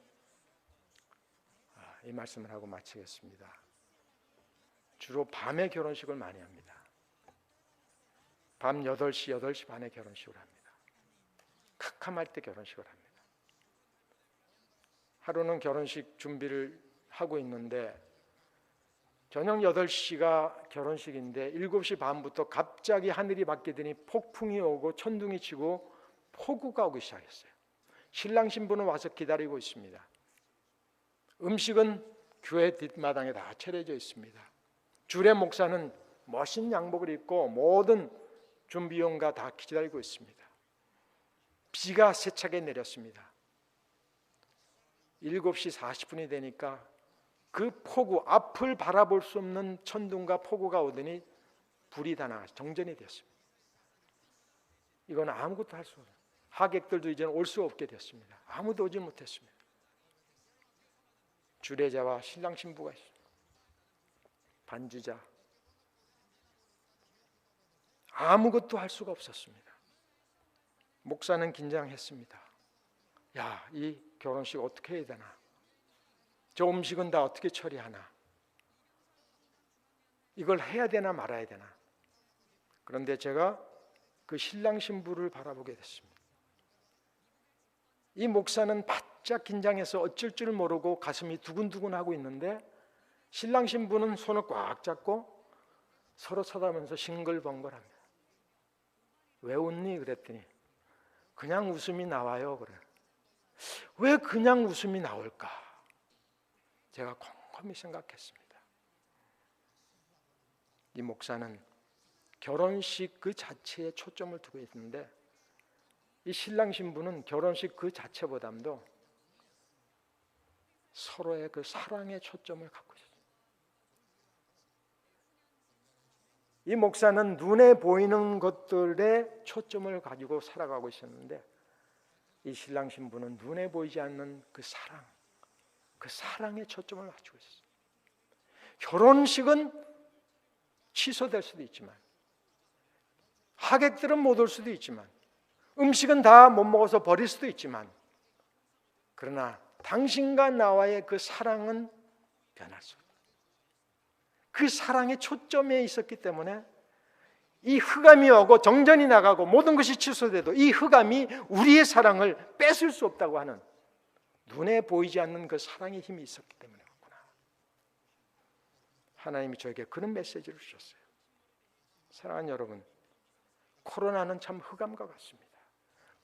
이 말씀을 하고 마치겠습니다. 주로 밤에 결혼식을 많이 합니다. 밤 8시, 8시 반에 결혼식을 합니다. 캄캄할 때 결혼식을 합니다. 하루는 결혼식 준비를 하고 있는데 저녁 8시가 결혼식인데 7시 반부터 갑자기 하늘이 바뀌더니 폭풍이 오고 천둥이 치고 폭우가 오기 시작했어요. 신랑 신부는 와서 기다리고 있습니다. 음식은 교회 뒷마당에 다 차려져 있습니다. 주례 목사는 멋진 양복을 입고 모든 준비용가 다 기다리고 있습니다. 비가 세차게 내렸습니다. 7시 40분이 되니까 그 폭우, 앞을 바라볼 수 없는 천둥과 폭우가 오더니 불이 다 나가 정전이 되었습니다. 이건 아무것도 할 수 없어요. 하객들도 이제는 올 수 없게 됐습니다. 아무도 오지 못했습니다. 주례자와 신랑 신부가 있습니다. 반주자, 아무것도 할 수가 없었습니다. 목사는 긴장했습니다. 야, 이 결혼식 어떻게 해야 되나? 저 음식은 다 어떻게 처리하나? 이걸 해야 되나 말아야 되나? 그런데 제가 그 신랑 신부를 바라보게 됐습니다. 이 목사는 바짝 긴장해서 어쩔 줄 모르고 가슴이 두근두근하고 있는데 신랑 신부는 손을 꽉 잡고 서로 쳐다보면서 싱글벙글합니다. 왜 웃니? 그랬더니 그냥 웃음이 나와요. 그래. 왜 그냥 웃음이 나올까? 제가 곰곰이 생각했습니다. 이 목사는 결혼식 그 자체에 초점을 두고 있는데 이 신랑 신부는 결혼식 그 자체보다도 서로의 그 사랑의 초점을 갖고 있어요. 이 목사는 눈에 보이는 것들에 초점을 가지고 살아가고 있었는데 이 신랑 신부는 눈에 보이지 않는 그 사랑, 그 사랑에 초점을 맞추고 있어요. 결혼식은 취소될 수도 있지만 하객들은 못 올 수도 있지만 음식은 다 못 먹어서 버릴 수도 있지만 그러나 당신과 나와의 그 사랑은 변할 수 없다. 그 사랑의 초점에 있었기 때문에 이 흑암이 오고 정전이 나가고 모든 것이 취소돼도 이 흑암이 우리의 사랑을 뺏을 수 없다고 하는 눈에 보이지 않는 그 사랑의 힘이 있었기 때문에 그렇구나. 하나님이 저에게 그런 메시지를 주셨어요. 사랑하는 여러분, 코로나는 참 흑암과 같습니다.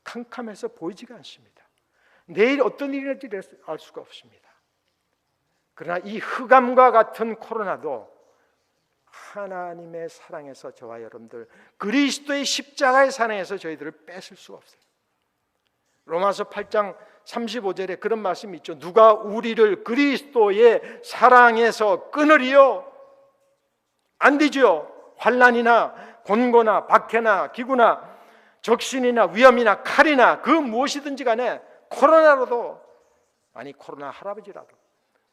캄캄해서 보이지가 않습니다. 내일 어떤 일이 될지 알 수가 없습니다. 그러나 이 흑암과 같은 코로나도 하나님의 사랑에서 저와 여러분들, 그리스도의 십자가의 사랑에서 저희들을 뺏을 수가 없어요. 로마서 8장 35절에 그런 말씀이 있죠. 누가 우리를 그리스도의 사랑에서 끊으리요? 안 되죠. 환난이나 곤고나 박해나 기구나 적신이나 위험이나 칼이나 그 무엇이든지 간에 코로나라도, 아니 코로나 할아버지라도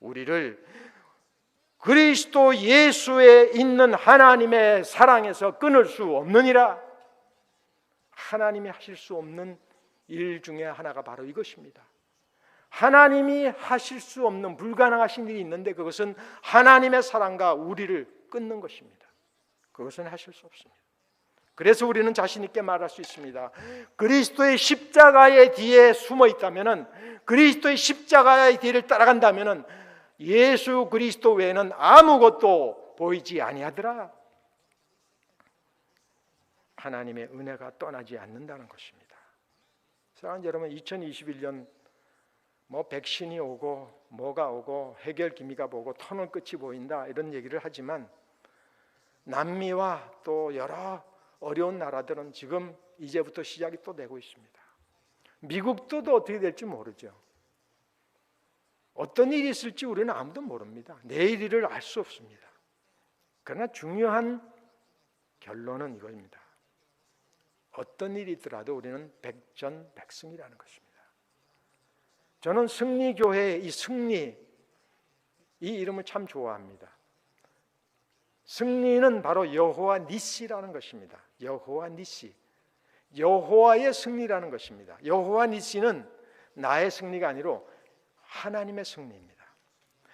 우리를 그리스도 예수에 있는 하나님의 사랑에서 끊을 수 없느니라. 하나님이 하실 수 없는 일 중에 하나가 바로 이것입니다. 하나님이 하실 수 없는 불가능하신 일이 있는데 그것은 하나님의 사랑과 우리를 끊는 것입니다. 그것은 하실 수 없습니다. 그래서 우리는 자신 있게 말할 수 있습니다. 그리스도의 십자가의 뒤에 숨어 있다면은, 그리스도의 십자가의 뒤를 따라간다면은 예수 그리스도 외에는 아무것도 보이지 아니하더라. 하나님의 은혜가 떠나지 않는다는 것입니다. 사랑하는 여러분, 2021년 뭐 백신이 오고 뭐가 오고 해결 기미가 보고 터널 끝이 보인다 이런 얘기를 하지만 남미와 또 여러 어려운 나라들은 지금 이제부터 시작이 또 되고 있습니다. 미국도 또 어떻게 될지 모르죠. 어떤 일이 있을지 우리는 아무도 모릅니다. 내일 일을 알 수 없습니다. 그러나 중요한 결론은 이겁니다. 어떤 일이 있더라도 우리는 백전백승이라는 것입니다. 저는 승리교회의 이 승리, 이 이름을 참 좋아합니다. 승리는 바로 여호와 니시라는 것입니다. 여호와 니시, 여호와의 승리라는 것입니다. 여호와 니시는 나의 승리가 아니라 하나님의 승리입니다.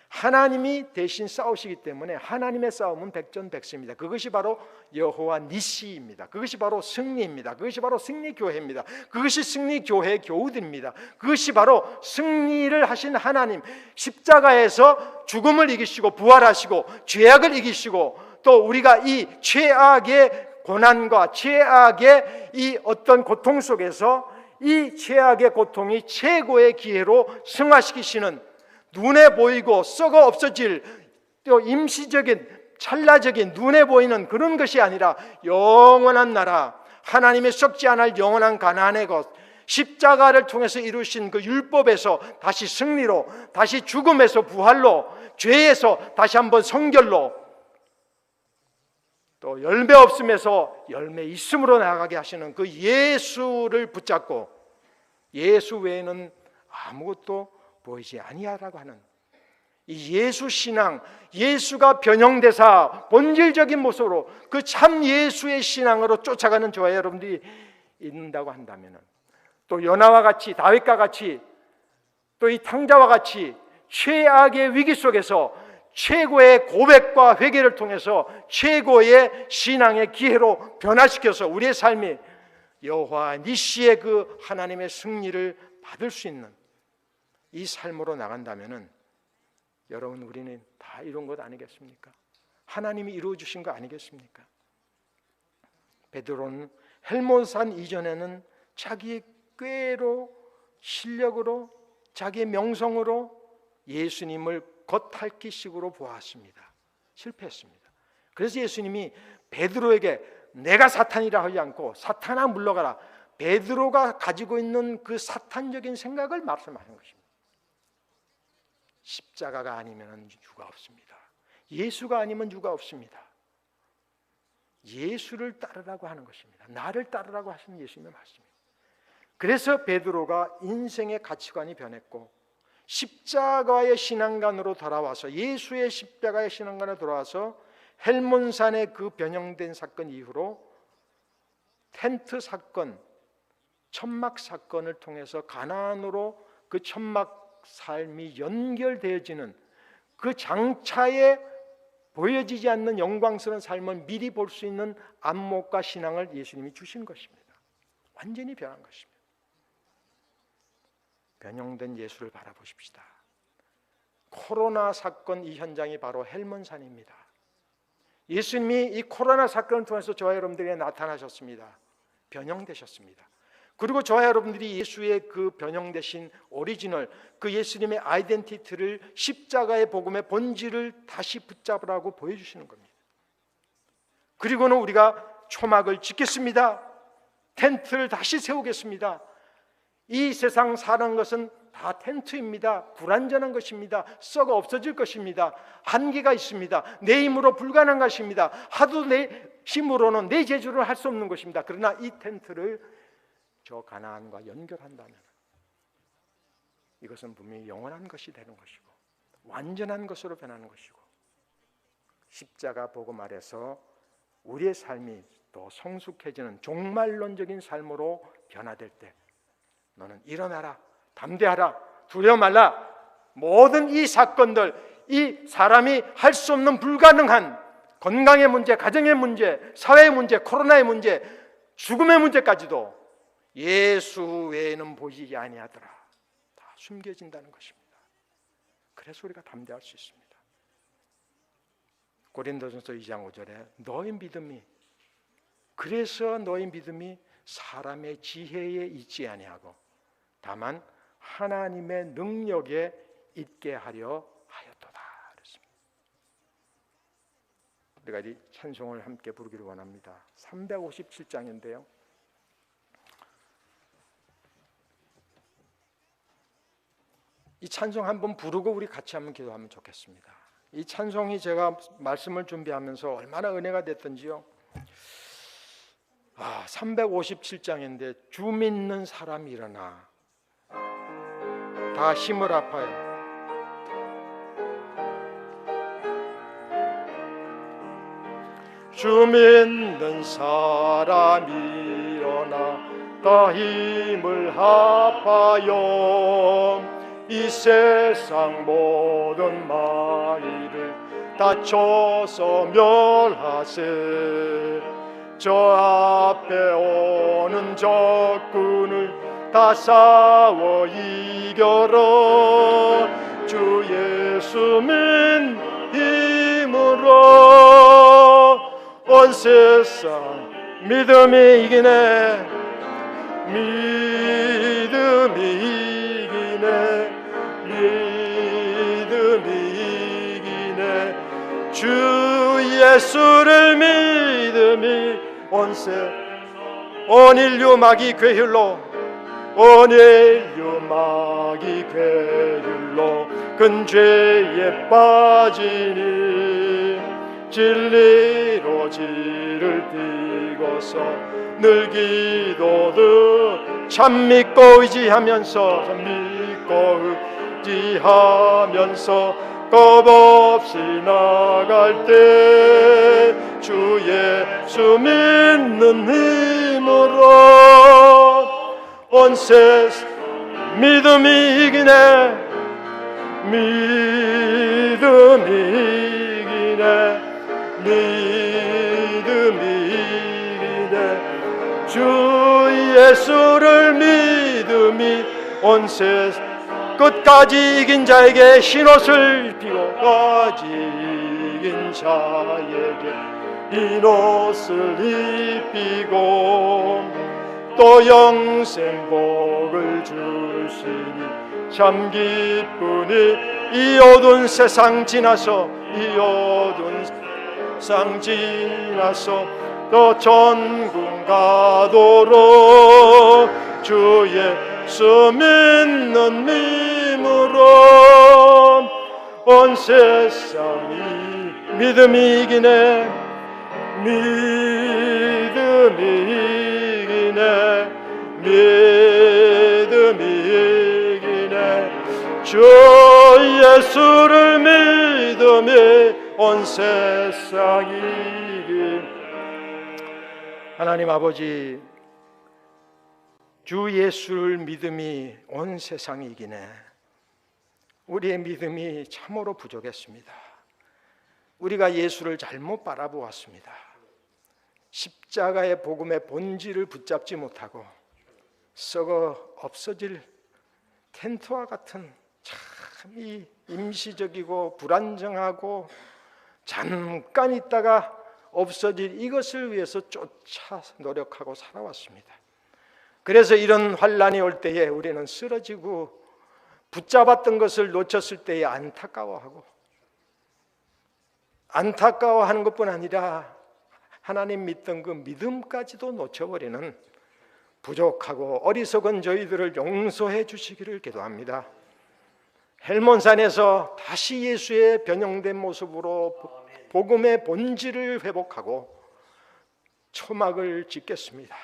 하나님이 대신 싸우시기 때문에 하나님의 싸움은 백전백승입니다. 그것이 바로 여호와 니시입니다. 그것이 바로 승리입니다. 그것이 바로 승리교회입니다. 그것이 승리교회의 교우들입니다. 그것이 바로 승리를 하신 하나님, 십자가에서 죽음을 이기시고 부활하시고 죄악을 이기시고 또 우리가 이 죄악의 고난과 죄악의 이 어떤 고통 속에서 이 죄악의 고통이 최고의 기회로 승화시키시는, 눈에 보이고 썩어 없어질 또 임시적인 찰나적인 눈에 보이는 그런 것이 아니라 영원한 나라, 하나님의 썩지 않을 영원한 가나안의 것, 십자가를 통해서 이루신 그 율법에서 다시 승리로, 다시 죽음에서 부활로, 죄에서 다시 한번 성결로, 또 열매 없음에서 열매 있음으로 나아가게 하시는 그 예수를 붙잡고 예수 외에는 아무것도 보이지 아니하라고 하는 이 예수 신앙, 예수가 변형되사 본질적인 모습으로 그 참 예수의 신앙으로 쫓아가는 저와 여러분들이 있는다고 한다면, 또 요나와 같이, 다윗과 같이, 또 이 탕자와 같이 최악의 위기 속에서 최고의 고백과 회개를 통해서 최고의 신앙의 기회로 변화시켜서 우리의 삶이 여호와 니시의 그 하나님의 승리를 받을 수 있는 이 삶으로 나간다면 여러분, 우리는 다 이룬 것 아니겠습니까? 하나님이 이루어 주신 거 아니겠습니까? 베드로는 헬몬산 이전에는 자기의 꾀로, 실력으로, 자기의 명성으로 예수님을 겉핥기식으로 보았습니다. 실패했습니다. 그래서 예수님이 베드로에게 내가 사탄이라 하지 않고 사탄아 물러가라, 베드로가 가지고 있는 그 사탄적인 생각을 말씀하는 것입니다. 십자가가 아니면 유가 없습니다. 예수가 아니면 유가 없습니다. 예수를 따르라고 하는 것입니다. 나를 따르라고 하시는 예수님의 말씀입니다. 그래서 베드로가 인생의 가치관이 변했고 십자가의 신앙관으로 돌아와서, 예수의 십자가의 신앙관으로 돌아와서 헬몬산의 그 변형된 사건 이후로 텐트 사건, 천막 사건을 통해서 가나안으로 그 천막 삶이 연결되어지는 그 장차에 보여지지 않는 영광스러운 삶을 미리 볼 수 있는 안목과 신앙을 예수님이 주신 것입니다. 완전히 변한 것입니다. 변형된 예수를 바라보십시다. 코로나 사건 이 현장이 바로 헬몬산입니다. 예수님이 이 코로나 사건을 통해서 저와 여러분들에게 나타나셨습니다. 변형되셨습니다. 그리고 저와 여러분들이 예수의 그 변형되신 오리지널, 그 예수님의 아이덴티티를, 십자가의 복음의 본질을 다시 붙잡으라고 보여주시는 겁니다. 그리고는 우리가 초막을 짓겠습니다. 텐트를 다시 세우겠습니다. 이 세상 사는 것은 다 텐트입니다. 불완전한 것입니다. 썩어 없어질 것입니다. 한계가 있습니다. 내 힘으로 불가능한 것입니다. 하도 내 힘으로는, 내 재주로 할 수 없는 것입니다. 그러나 이 텐트를 저 가나안과 연결한다면 이것은 분명히 영원한 것이 되는 것이고 완전한 것으로 변하는 것이고, 십자가 복음 아래서 우리의 삶이 더 성숙해지는 종말론적인 삶으로 변화될 때 너는 일어나라, 담대하라, 두려워 말라. 모든 이 사건들, 이 사람이 할 수 없는 불가능한 건강의 문제, 가정의 문제, 사회의 문제, 코로나의 문제, 죽음의 문제까지도 예수 외에는 보이지 아니하더라. 다 숨겨진다는 것입니다. 그래서 우리가 담대할 수 있습니다. 고린도전서 2장 5절에 너희 믿음이, 그래서 너희 믿음이 사람의 지혜에 있지 아니하고 다만 하나님의 능력에 있게 하려 하였도다. 그렇습니다. 우리가 이 찬송을 함께 부르기를 원합니다. 357장인데요. 이 찬송 한번 부르고 우리 같이 한번 기도하면 좋겠습니다. 이 찬송이 제가 말씀을 준비하면서 얼마나 은혜가 됐던지요. 357장인데 주 믿는 사람이 일어나 다 힘을 아파요. 주 믿는 사람이 일어나 다 힘을 합하여 이 세상 모든 마귀를 다 쳐서 멸하세. 저 앞에 오는 적군을 다 싸워 이겨라. 주 예수 믿는 힘으로 온 세상 믿음이 이기네. 믿음이 이기네. 믿음이 이기네. 주 예수를 믿음이 온 인류 마귀 괴휼로 온 인류 마귀 괴휼로 근죄에 빠지니 진리로 지를 띠고서 늘 기도들 참 믿고 의지하면서 겁없이 나갈 때 주 예수 믿는 힘으로 온 세상 믿음이 이기네. 믿음이 이기네. 믿음이 이기네. 주 예수를 믿음이 온 세상 끝까지 이긴 자에게 흰옷을 입히고 끝까지 이긴 자에게 흰옷을 입히고 또 영생 복을 주시니 참 기쁘니 이 어두운 세상 지나서 이 어두운 세상 지나서 또 천국 가도록 주 예수 믿는 힘으로 온 세상이 믿음이 이기네. 믿음이 이기네. 믿음이 이기네. 주 예수를 믿음이 온 세상이 이기네. 하나님 아버지, 주 예수를 믿음이 온 세상이 이기네. 우리의 믿음이 참으로 부족했습니다. 우리가 예수를 잘못 바라보았습니다. 십자가의 복음의 본질을 붙잡지 못하고 썩어 없어질 텐트와 같은 참 이 임시적이고 불안정하고 잠깐 있다가 없어질 이것을 위해서 쫓아 노력하고 살아왔습니다. 그래서 이런 환난이 올 때에 우리는 쓰러지고 붙잡았던 것을 놓쳤을 때에 안타까워하는 것뿐 아니라 하나님 믿던 그 믿음까지도 놓쳐버리는 부족하고 어리석은 저희들을 용서해 주시기를 기도합니다. 헬몬산에서 다시 예수의 변형된 모습으로 복음의 본질을 회복하고 초막을 짓겠습니다.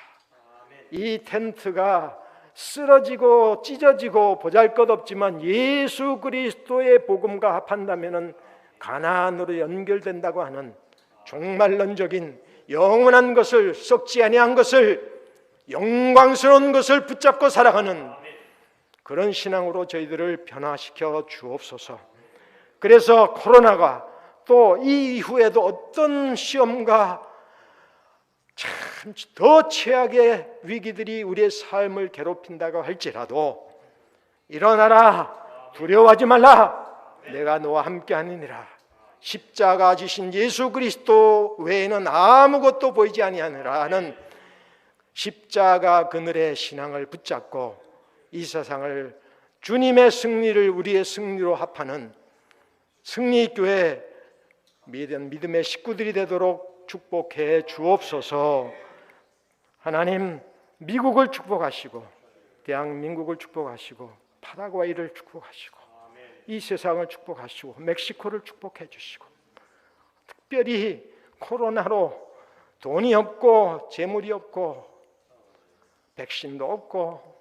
이 텐트가 쓰러지고 찢어지고 보잘것없지만 예수 그리스도의 복음과 합한다면 가나안으로 연결된다고 하는 종말론적인 영원한 것을, 썩지 아니한 것을, 영광스러운 것을 붙잡고 살아가는 그런 신앙으로 저희들을 변화시켜 주옵소서. 그래서 코로나가 또 이 이후에도 어떤 시험과 참 더 최악의 위기들이 우리의 삶을 괴롭힌다고 할지라도 일어나라, 두려워하지 말라, 내가 너와 함께하느니라. 십자가 지신 예수 그리스도 외에는 아무것도 보이지 아니하느라 하는 십자가 그늘의 신앙을 붙잡고 이 세상을 주님의 승리를 우리의 승리로 합하는 승리교회 믿음의 식구들이 되도록 축복해 주옵소서. 하나님, 미국을 축복하시고 대한민국을 축복하시고 파라과이를 축복하시고 이 세상을 축복하시고 멕시코를 축복해 주시고, 특별히 코로나로 돈이 없고 재물이 없고 백신도 없고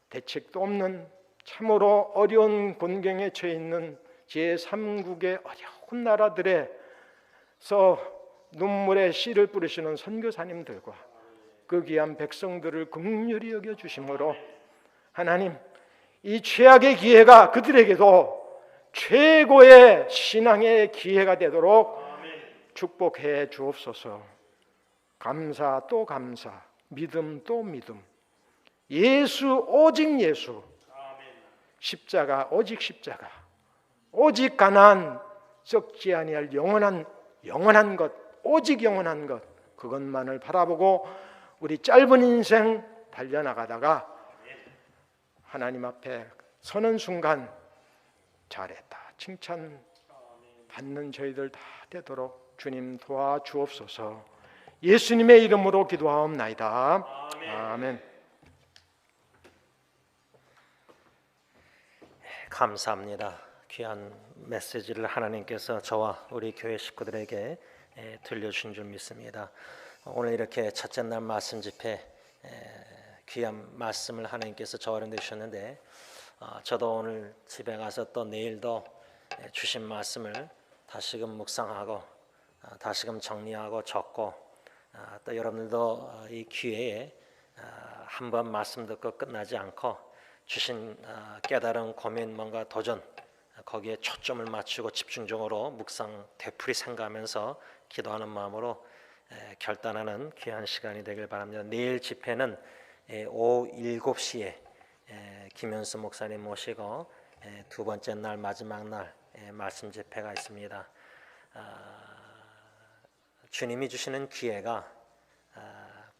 대책도 없는 참으로 어려운 곤경에 처해 있는 제3국의 어려운 나라들에서 눈물의 씨를 뿌리시는 선교사님들과 그 귀한 백성들을 긍휼히 여겨 주심으로 하나님, 이 최악의 기회가 그들에게도 최고의 신앙의 기회가 되도록 축복해 주옵소서. 감사 또 감사, 믿음 또 믿음, 예수 오직 예수, 십자가 오직 십자가, 오직 가나안, 썩지 아니할 영원한 것, 오직 영원한 것, 그것만을 바라보고 우리 짧은 인생 달려나가다가 하나님 앞에 서는 순간 잘했다 칭찬 받는 저희들 다 되도록 주님 도와주옵소서. 예수님의 이름으로 기도하옵나이다. 아멘. 감사합니다. 귀한 메시지를 하나님께서 저와 우리 교회 식구들에게 들려주신 줄 믿습니다. 오늘 이렇게 첫째 날 말씀 집회 귀한 말씀을 하나님께서 저와 이런데 주셨는데, 저도 오늘 집에 가서 또 내일도 주신 말씀을 다시금 묵상하고 다시금 정리하고 적고, 또 여러분들도 이 기회에 한 번 말씀 듣고 끝나지 않고 주신 깨달음, 고민, 뭔가 도전, 거기에 초점을 맞추고 집중적으로 묵상, 되풀이 생각하면서 기도하는 마음으로 결단하는 귀한 시간이 되길 바랍니다. 내일 집회는 오후 7시에 김현수 목사님 모시고 두 번째 날 마지막 날 말씀 집회가 있습니다. 주님이 주시는 기회가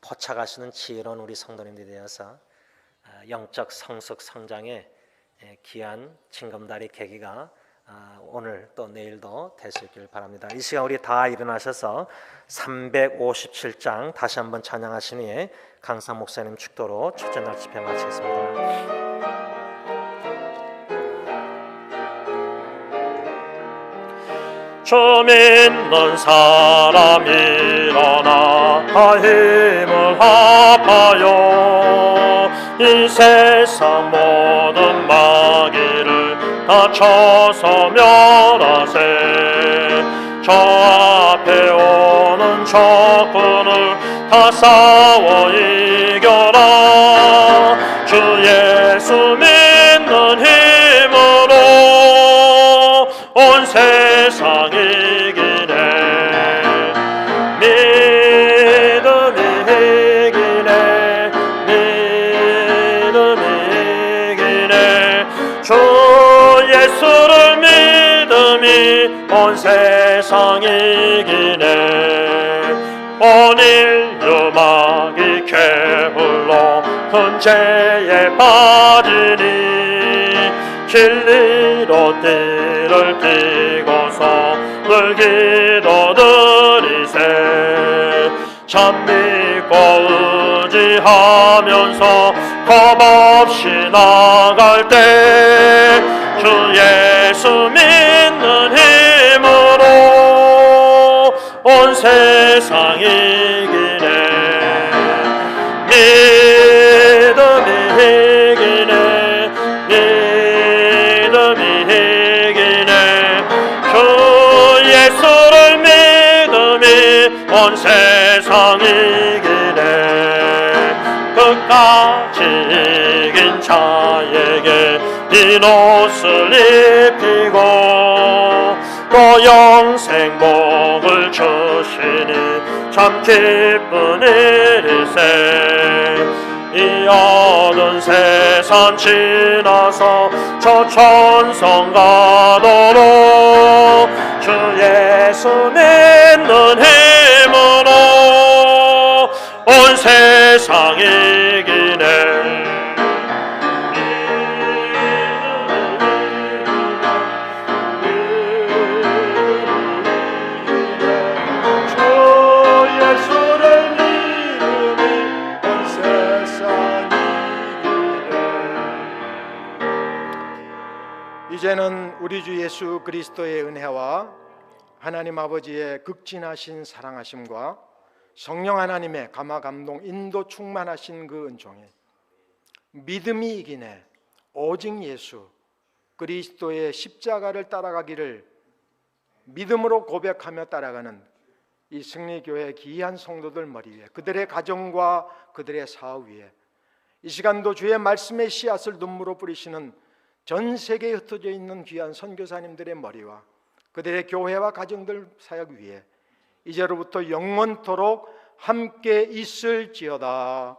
포착하시는 지혜로운 우리 성도님들이 되어서 영적 성숙 성장의 귀한 징검다리 계기가 오늘 또 내일도 될 수 있기를 바랍니다. 이 시간 우리 다 일어나셔서 357장 다시 한번 찬양하신 후에 강사 목사님 축도로 첫째 날 집회 마치겠습니다. 주 믿는 사람 일어나 힘을 합하여 이 세상 모든 마귀를 다 쳐서 멸하세. 저 앞에 오는 적군을 다 싸워 이겨라. 주 예수 믿는 힘으로 온 세상 이기네. 믿음이 이기네. 믿음이 이기네. 주 예수를 믿음이 온 세상 이기네. 온 인류 마귀 게을러 큰 죄에 빠지니 진리로 띠를 띠고서 늘 기도드리세. 참 믿고 의지하면서 겁없이 나갈 때 주 예수 믿는 힘으로 온 세상 이기네. 믿음이 이기네. 온 세상 이기네. 끝까지 이긴 자에게 이 옷을 입히고 또 영생 복을 주시니 참 기쁜 일이세. 이 어두운 세상 지나서 저 천성 가도록 주 예수 믿는 힘으로 온 세상 이기네. 믿음이 이제는 우리 주 예수 그리스도의 은혜와 하나님 아버지의 극진하신 사랑하심과 성령 하나님의 감화 감동 인도 충만하신 그 은총이 믿음이 이기네 오직 예수 그리스도의 십자가를 따라가기를 믿음으로 고백하며 따라가는 이 승리교회 귀한 성도들 머리 위에, 그들의 가정과 그들의 사업 위에 이 시간도 주의 말씀의 씨앗을 눈물로 뿌리시는 전 세계에 흩어져 있는 귀한 선교사님들의 머리와 그들의 교회와 가정들 사역 위에 이제로부터 영원토록 함께 있을지어다.